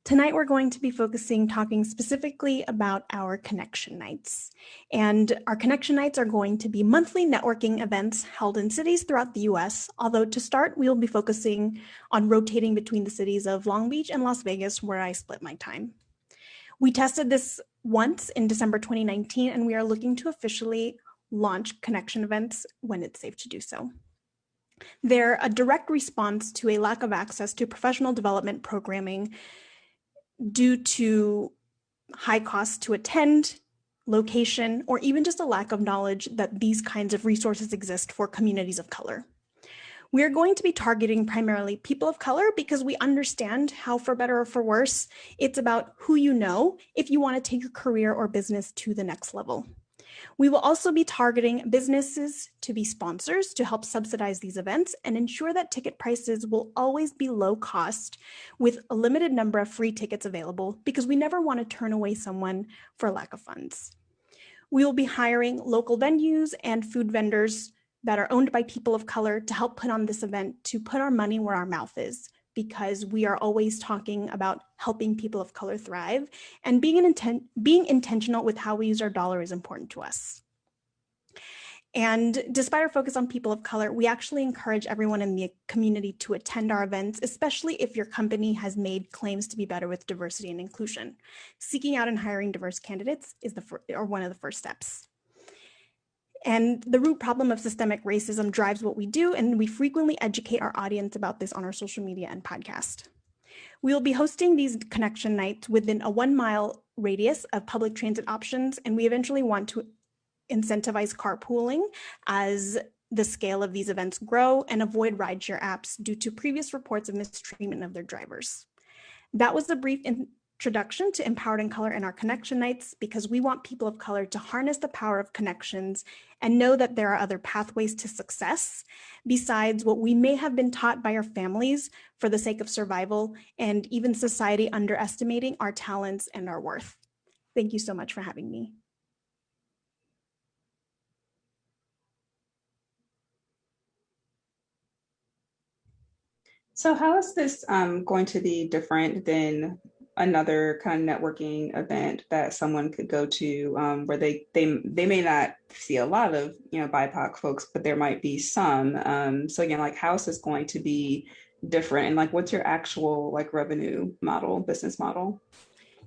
Tonight, we're going to be talking specifically about our connection nights. And our connection nights are going to be monthly networking events held in cities throughout the US. Although to start, we'll be focusing on rotating between the cities of Long Beach and Las Vegas, where I split my time. We tested this once in December 2019, and we are looking to officially launch connection events when it's safe to do so. They're a direct response to a lack of access to professional development programming due to high costs to attend, location, or even just a lack of knowledge that these kinds of resources exist for communities of color. We are going to be targeting primarily people of color because we understand how, for better or for worse, it's about who you know if you want to take your career or business to the next level. We will also be targeting businesses to be sponsors to help subsidize these events and ensure that ticket prices will always be low cost with a limited number of free tickets available, because we never want to turn away someone for lack of funds. We will be hiring local venues and food vendors that are owned by people of color to help put on this event, to put our money where our mouth is, because we are always talking about helping people of color thrive, and being intentional with how we use our dollar is important to us. And despite our focus on people of color, we actually encourage everyone in the community to attend our events, especially if your company has made claims to be better with diversity and inclusion. Seeking out and hiring diverse candidates is one of the first steps. And the root problem of systemic racism drives what we do, and we frequently educate our audience about this on our social media and podcast. We will be hosting these connection nights within a 1 mile radius of public transit options, and we eventually want to incentivize carpooling as the scale of these events grow and avoid rideshare apps due to previous reports of mistreatment of their drivers. That was a brief introduction to Empowered in Color and our connection nights, because we want people of color to harness the power of connections and know that there are other pathways to success besides what we may have been taught by our families for the sake of survival, and even society underestimating our talents and our worth. Thank you so much for having me. So how is this going to be different than another kind of networking event that someone could go to, where they may not see a lot of BIPOC folks, but there might be some. So again, like, how is this going to be different, and like what's your actual like revenue model, business model?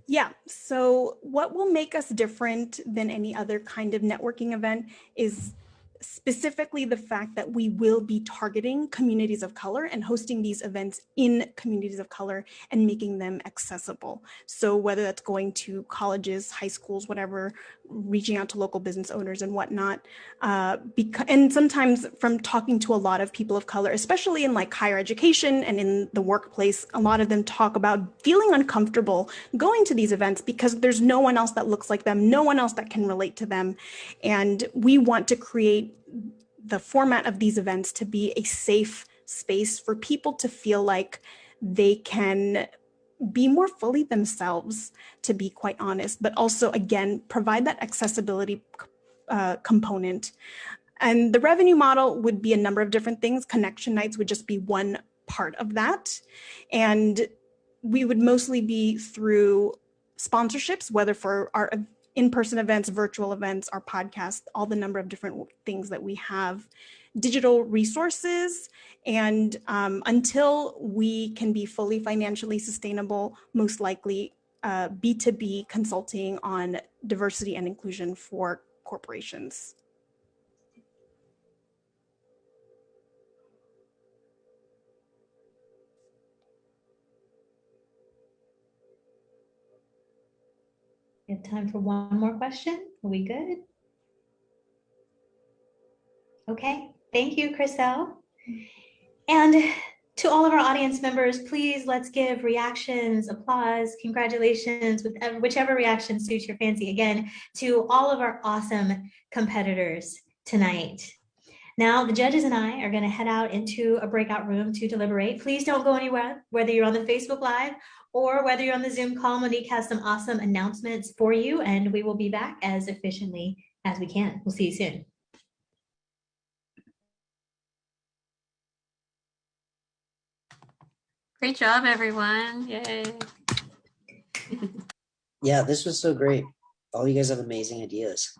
Yeah, so what will make us different than any other kind of networking event is specifically the fact that we will be targeting communities of color and hosting these events in communities of color and making them accessible. So whether that's going to colleges, high schools, whatever, reaching out to local business owners and whatnot. And sometimes from talking to a lot of people of color, especially in like higher education and in the workplace, a lot of them talk about feeling uncomfortable going to these events because there's no one else that looks like them, no one else that can relate to them. And we want to create the format of these events to be a safe space for people to feel like they can be more fully themselves, to be quite honest, but also, again, provide that accessibility component. And the revenue model would be a number of different things. Connection nights would just be one part of that. And we would mostly be through sponsorships, whether for our in-person events, virtual events, our podcast, all the number of different things that we have, digital resources, and until we can be fully financially sustainable, most likely B2B consulting on diversity and inclusion for corporations. We have time for one more question. Are we good? Okay, thank you, Chriselle. And to all of our audience members, please let's give reactions, applause, congratulations, with whichever reaction suits your fancy, again, to all of our awesome competitors tonight. Now, the judges and I are going to head out into a breakout room to deliberate. Please don't go anywhere, whether you're on the Facebook Live or whether you're on the Zoom call. Monique has some awesome announcements for you, and we will be back as efficiently as we can. We'll see you soon. Great job, everyone. Yay. Yeah, this was so great. All you guys have amazing ideas.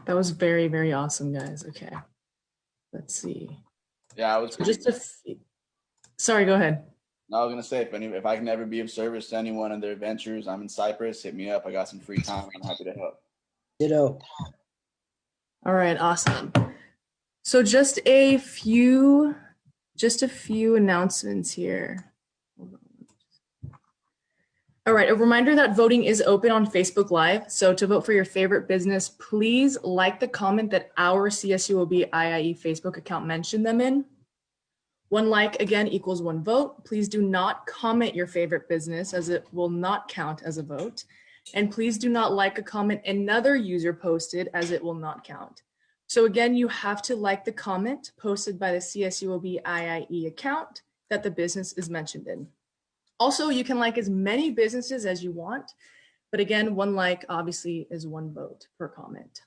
That was very, very awesome, guys. Okay. Let's see. Yeah, I was So just sorry, go ahead. No, I was gonna say if I can ever be of service to anyone in their ventures, I'm in Cyprus. Hit me up. I got some free time. I'm happy to help. Ditto. All right, awesome. So just a few announcements here. All right, a reminder that voting is open on Facebook Live. So to vote for your favorite business, please like the comment that our CSULB IIE Facebook account mentioned them in. One like, again, equals one vote. Please do not comment your favorite business as it will not count as a vote. And please do not like a comment another user posted as it will not count. So again, you have to like the comment posted by the CSULB IIE account that the business is mentioned in. Also, you can like as many businesses as you want, but again, one like obviously is one vote per comment.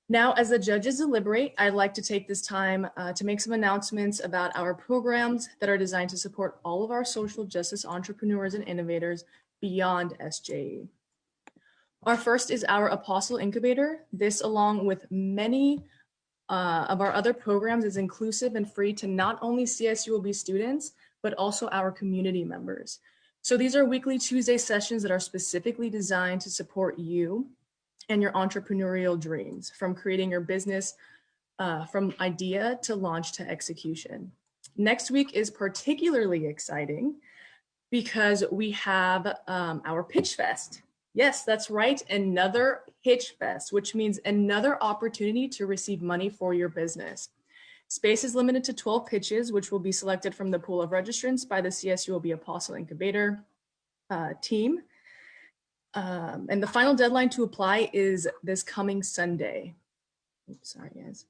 Now, as the judges deliberate, I'd like to take this time to make some announcements about our programs that are designed to support all of our social justice entrepreneurs and innovators beyond SJE. Our first is our Apostle Incubator. This, along with many of our other programs, is inclusive and free to not only CSULB students, but also our community members. So these are weekly Tuesday sessions that are specifically designed to support you and your entrepreneurial dreams, from creating your business from idea to launch to execution. Next week is particularly exciting because we have our Pitch Fest. Yes, that's right, another Pitch Fest, which means another opportunity to receive money for your business. Space is limited to 12 pitches, which will be selected from the pool of registrants by the CSULB Apostle Incubator team. And the final deadline to apply is this coming Sunday. Oops, sorry, guys.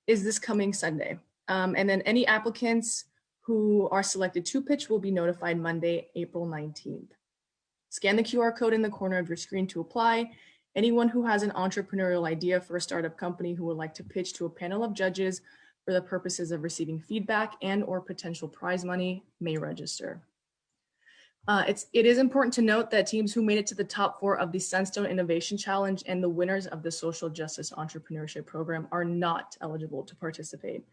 Is this coming Sunday. And then any applicants who are selected to pitch will be notified Monday, April 19th. Scan the QR code in the corner of your screen to apply. Anyone who has an entrepreneurial idea for a startup company who would like to pitch to a panel of judges for the purposes of receiving feedback and or potential prize money may register. It is important to note that teams who made it to the top 4 of the Sunstone Innovation Challenge and the winners of the Social Justice Entrepreneurship Program are not eligible to participate.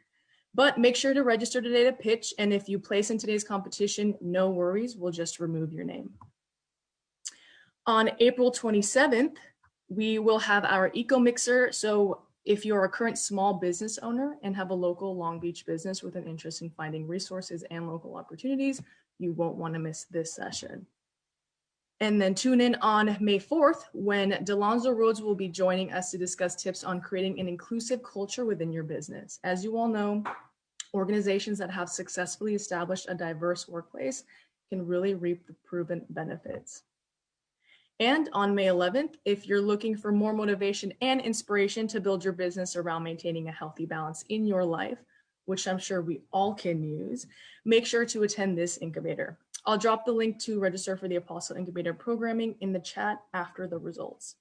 But make sure to register today to pitch, and if you place in today's competition, no worries, we'll just remove your name. On April 27th, we will have our Eco Mixer. So if you're a current small business owner and have a local Long Beach business with an interest in finding resources and local opportunities, you won't want to miss this session. And then tune in on May 4th when Delonzo Rhodes will be joining us to discuss tips on creating an inclusive culture within your business. As you all know, organizations that have successfully established a diverse workplace can really reap the proven benefits. And on May 11th, if you're looking for more motivation and inspiration to build your business around maintaining a healthy balance in your life, which I'm sure we all can use, make sure to attend this incubator. I'll drop the link to register for the Apostle Incubator programming in the chat after the results.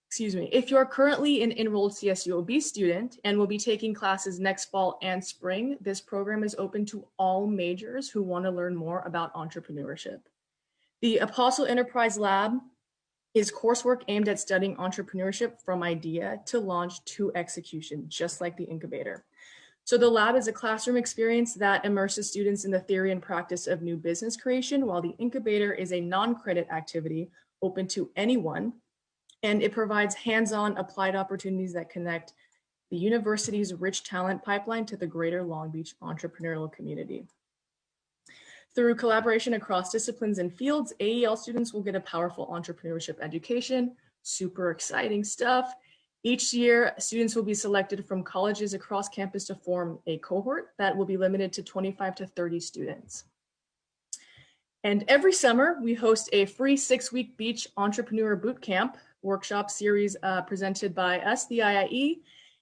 Excuse me. If you're currently an enrolled CSULB student and will be taking classes next fall and spring, this program is open to all majors who want to learn more about entrepreneurship. The Apostle Enterprise Lab is coursework aimed at studying entrepreneurship from idea to launch to execution, just like the incubator. So the lab is a classroom experience that immerses students in the theory and practice of new business creation, while the incubator is a non-credit activity open to anyone, and it provides hands-on applied opportunities that connect the university's rich talent pipeline to the greater Long Beach entrepreneurial community. Through collaboration across disciplines and fields, AEL students will get a powerful entrepreneurship education. Super exciting stuff. Each year, students will be selected from colleges across campus to form a cohort that will be limited to 25 to 30 students. And every summer, we host a free 6-week beach entrepreneur bootcamp workshop series presented by us, the IIE,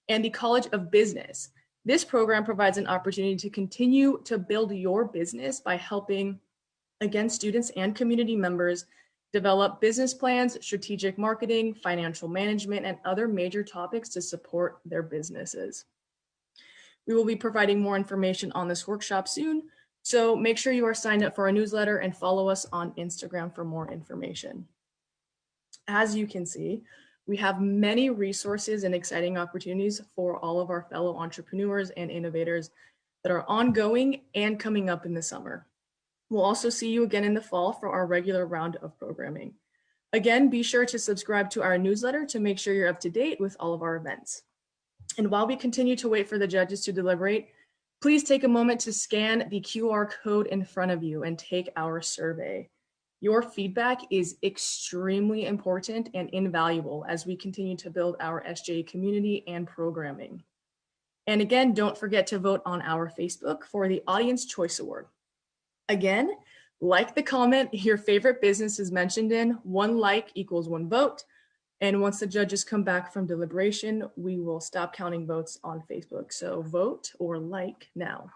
and the College of Business. This program provides an opportunity to continue to build your business by helping, again, students and community members develop business plans, strategic marketing, financial management, and other major topics to support their businesses. We will be providing more information on this workshop soon, so make sure you are signed up for our newsletter and follow us on Instagram for more information. As you can see, we have many resources and exciting opportunities for all of our fellow entrepreneurs and innovators that are ongoing and coming up in the summer. We'll also see you again in the fall for our regular round of programming. Again, be sure to subscribe to our newsletter to make sure you're up to date with all of our events. And while we continue to wait for the judges to deliberate, please take a moment to scan the QR code in front of you and take our survey. Your feedback is extremely important and invaluable as we continue to build our SJ community and programming. And again, don't forget to vote on our Facebook for the Audience Choice Award. Again, like the comment your favorite business is mentioned in. 1 like equals 1 vote. And once the judges come back from deliberation, we will stop counting votes on Facebook. So vote or like now.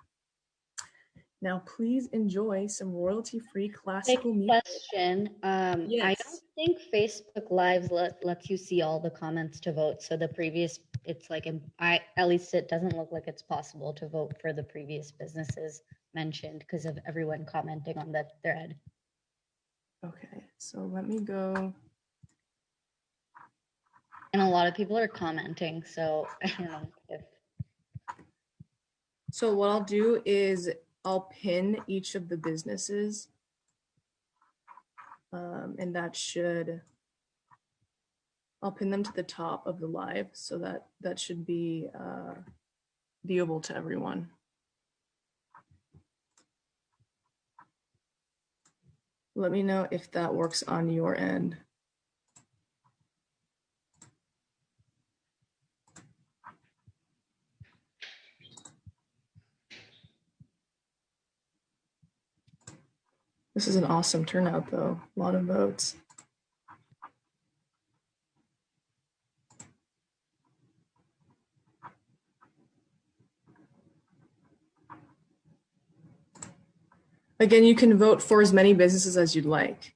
Now, please enjoy some royalty-free classical music. Question. I Yes. don't think Facebook Lives lets you see all the comments to vote. So the previous, it's like, at least it doesn't look like it's possible to vote for the previous businesses mentioned because of everyone commenting on the thread. Okay, so let me go. And a lot of people are commenting, so I don't know if. So what I'll do is I'll pin each of the businesses, and that should, I'll pin them to the top of the live so that should be viewable to everyone. Let me know if that works on your end. This is an awesome turnout though, a lot of votes. Again, you can vote for as many businesses as you'd like.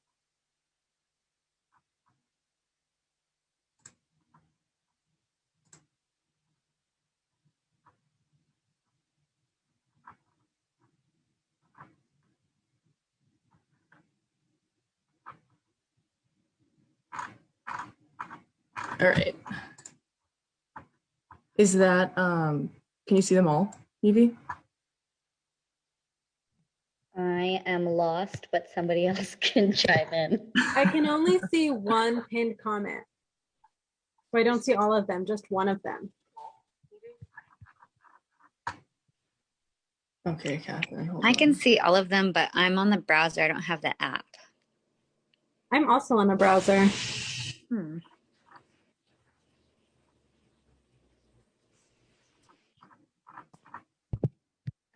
All right. Is that, can you see them all, Evie? I am lost, but somebody else can chime in. I can only see one pinned comment. So I don't see all of them, just one of them. Okay, Catherine, hold I on. can see all of them, but I'm on the browser. I don't have the app. I'm also on the browser.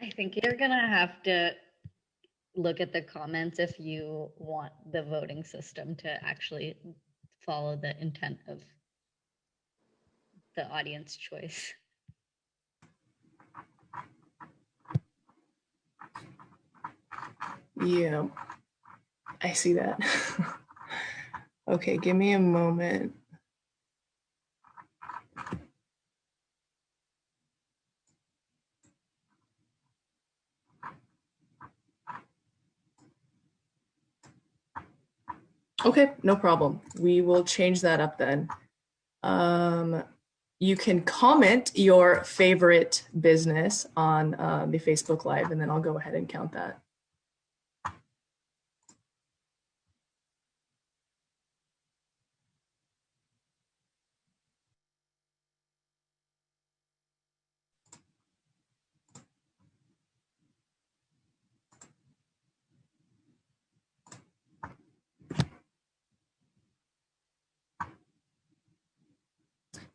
I think you're gonna have to look at the comments if you want the voting system to actually follow the intent of the audience choice. Yeah, I see that. Okay, give me a moment. Okay, no problem. We will change that up then. You can comment your favorite business on the Facebook Live, and then I'll go ahead and count that.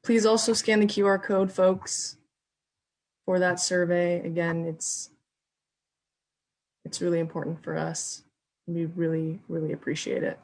Please also scan the QR code, folks, for that survey. Again, it's really important for us. We really, really appreciate it.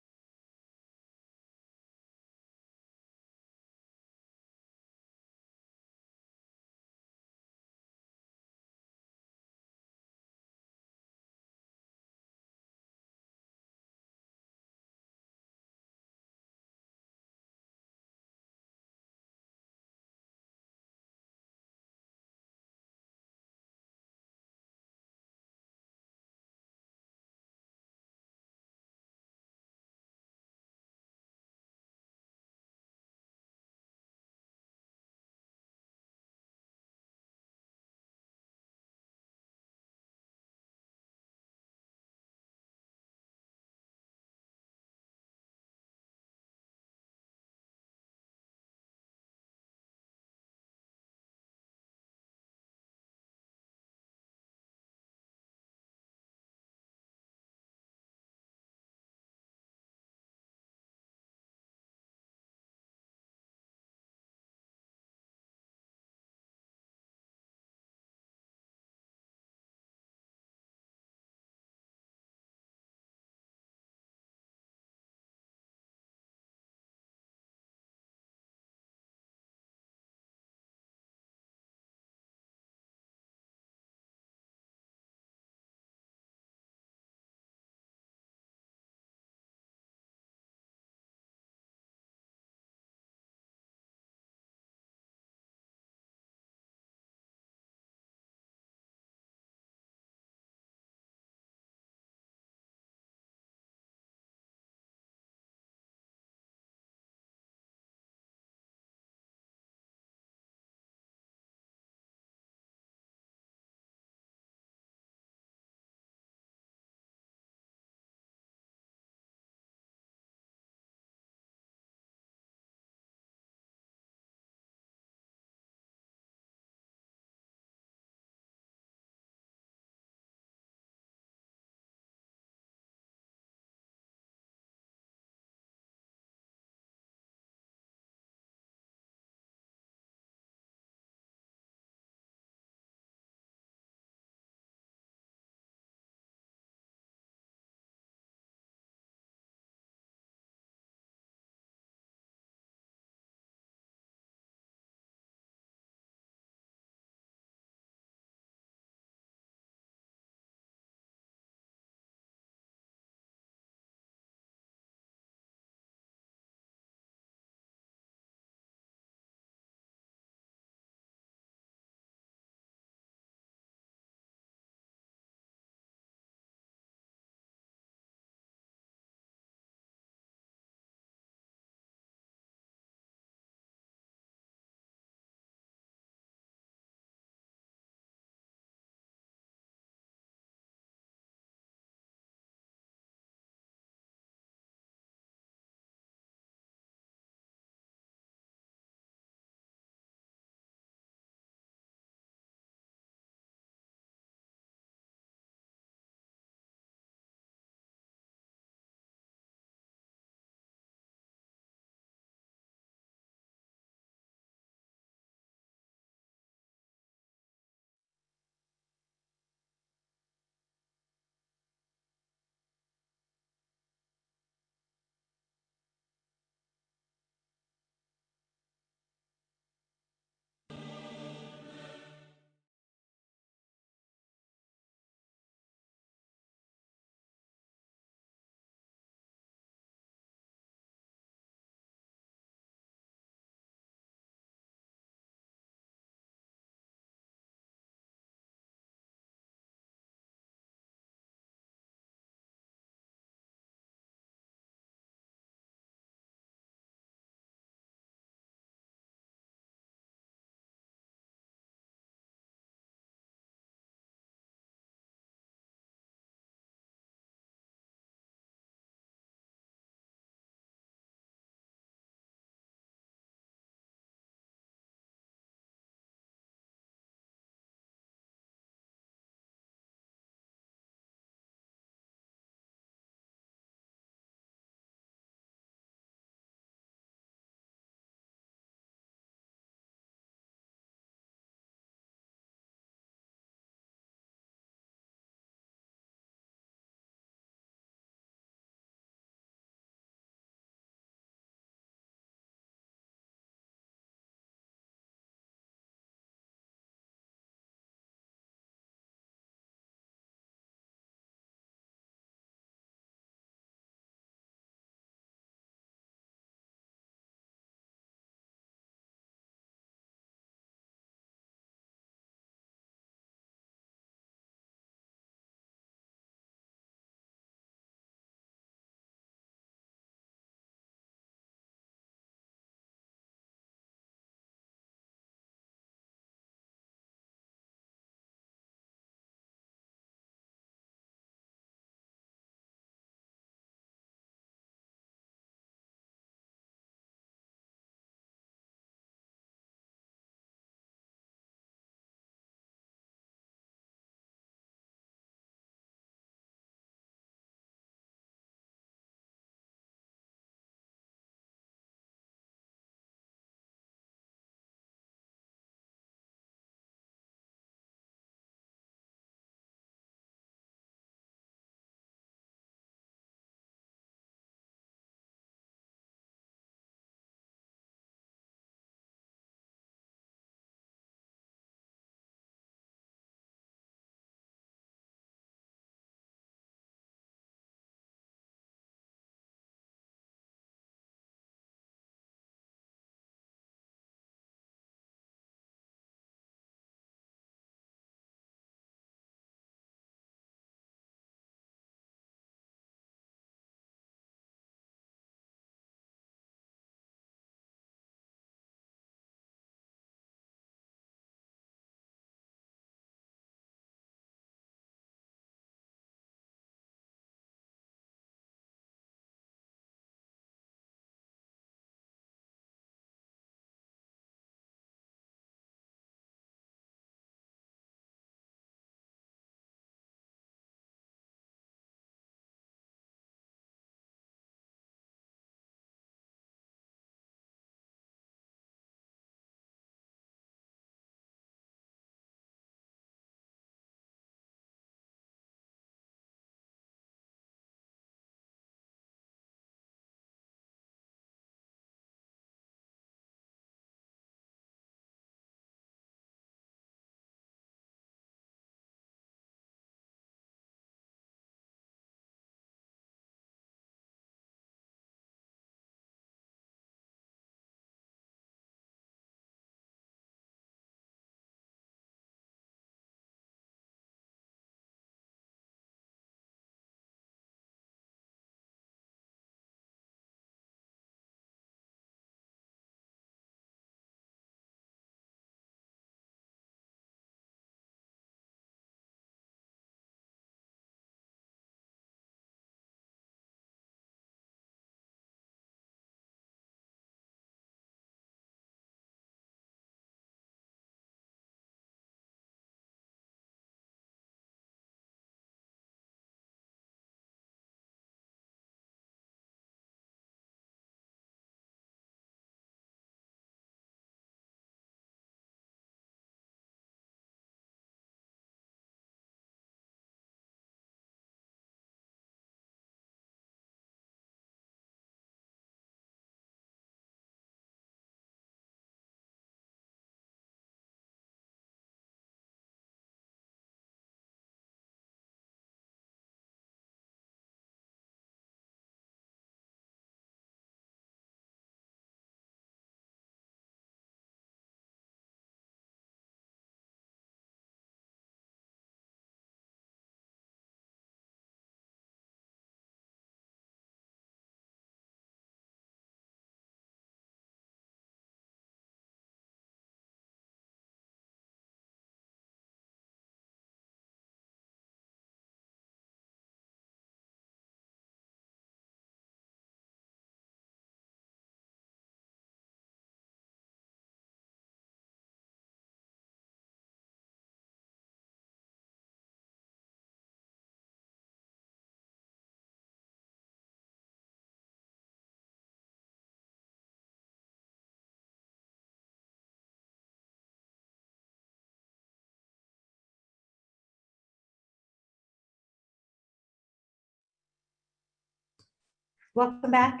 welcome back.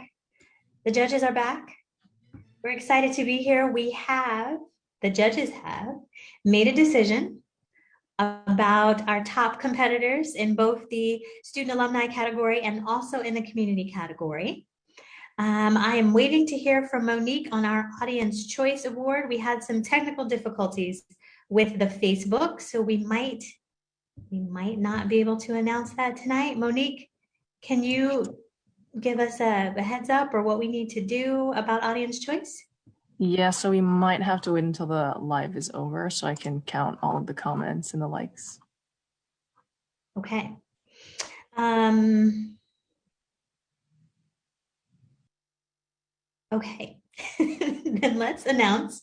The judges are back. We're excited to be here. The judges have made a decision about our top competitors in both the student alumni category and also in the community category. I am waiting to hear from Monique on our Audience Choice Award. We had some technical difficulties with the Facebook, so we might not be able to announce that tonight. Monique, can you give us a heads up or what we need to do about Audience Choice? Yeah, so we might have to wait until the live is over so I can count all of the comments and the likes. Okay. Okay, then let's announce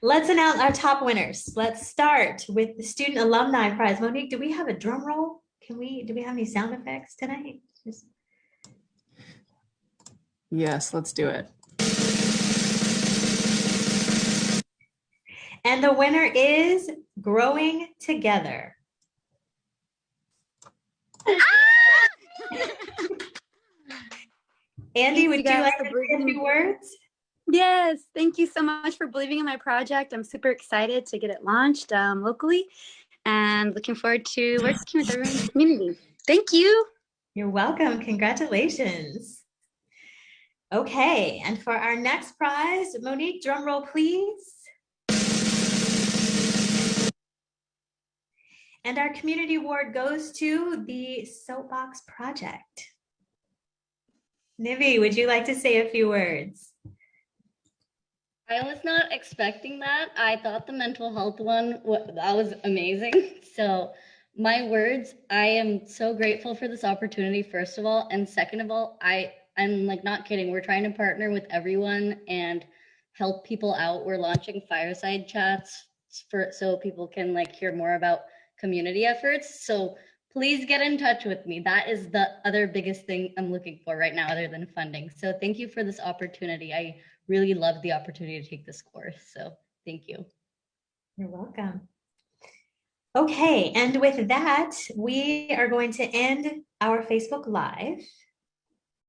our top winners. Let's start with the Student Alumni Prize. Monique, do we have a drum roll? Do we have any sound effects tonight? Yes, let's do it. And the winner is Growing Together. Andy, would you like to say a few words? Yes, thank you so much for believing in my project. I'm super excited to get it launched locally and looking forward to working with everyone in the community. Thank you. You're welcome. Congratulations. Okay, and for our next prize, Monique, drum roll, please. And our community award goes to the Soapbox Project. Nivi, would you like to say a few words? I was not expecting that. I thought the mental health one, that was amazing. So my words, I am so grateful for this opportunity, first of all. And second of all, I'm like not kidding. We're trying to partner with everyone and help people out. We're launching fireside chats so people can like hear more about community efforts. So please get in touch with me. That is the other biggest thing I'm looking for right now other than funding. So thank you for this opportunity. I really loved the opportunity to take this course. So thank you. You're welcome. Okay, and with that, we are going to end our Facebook Live.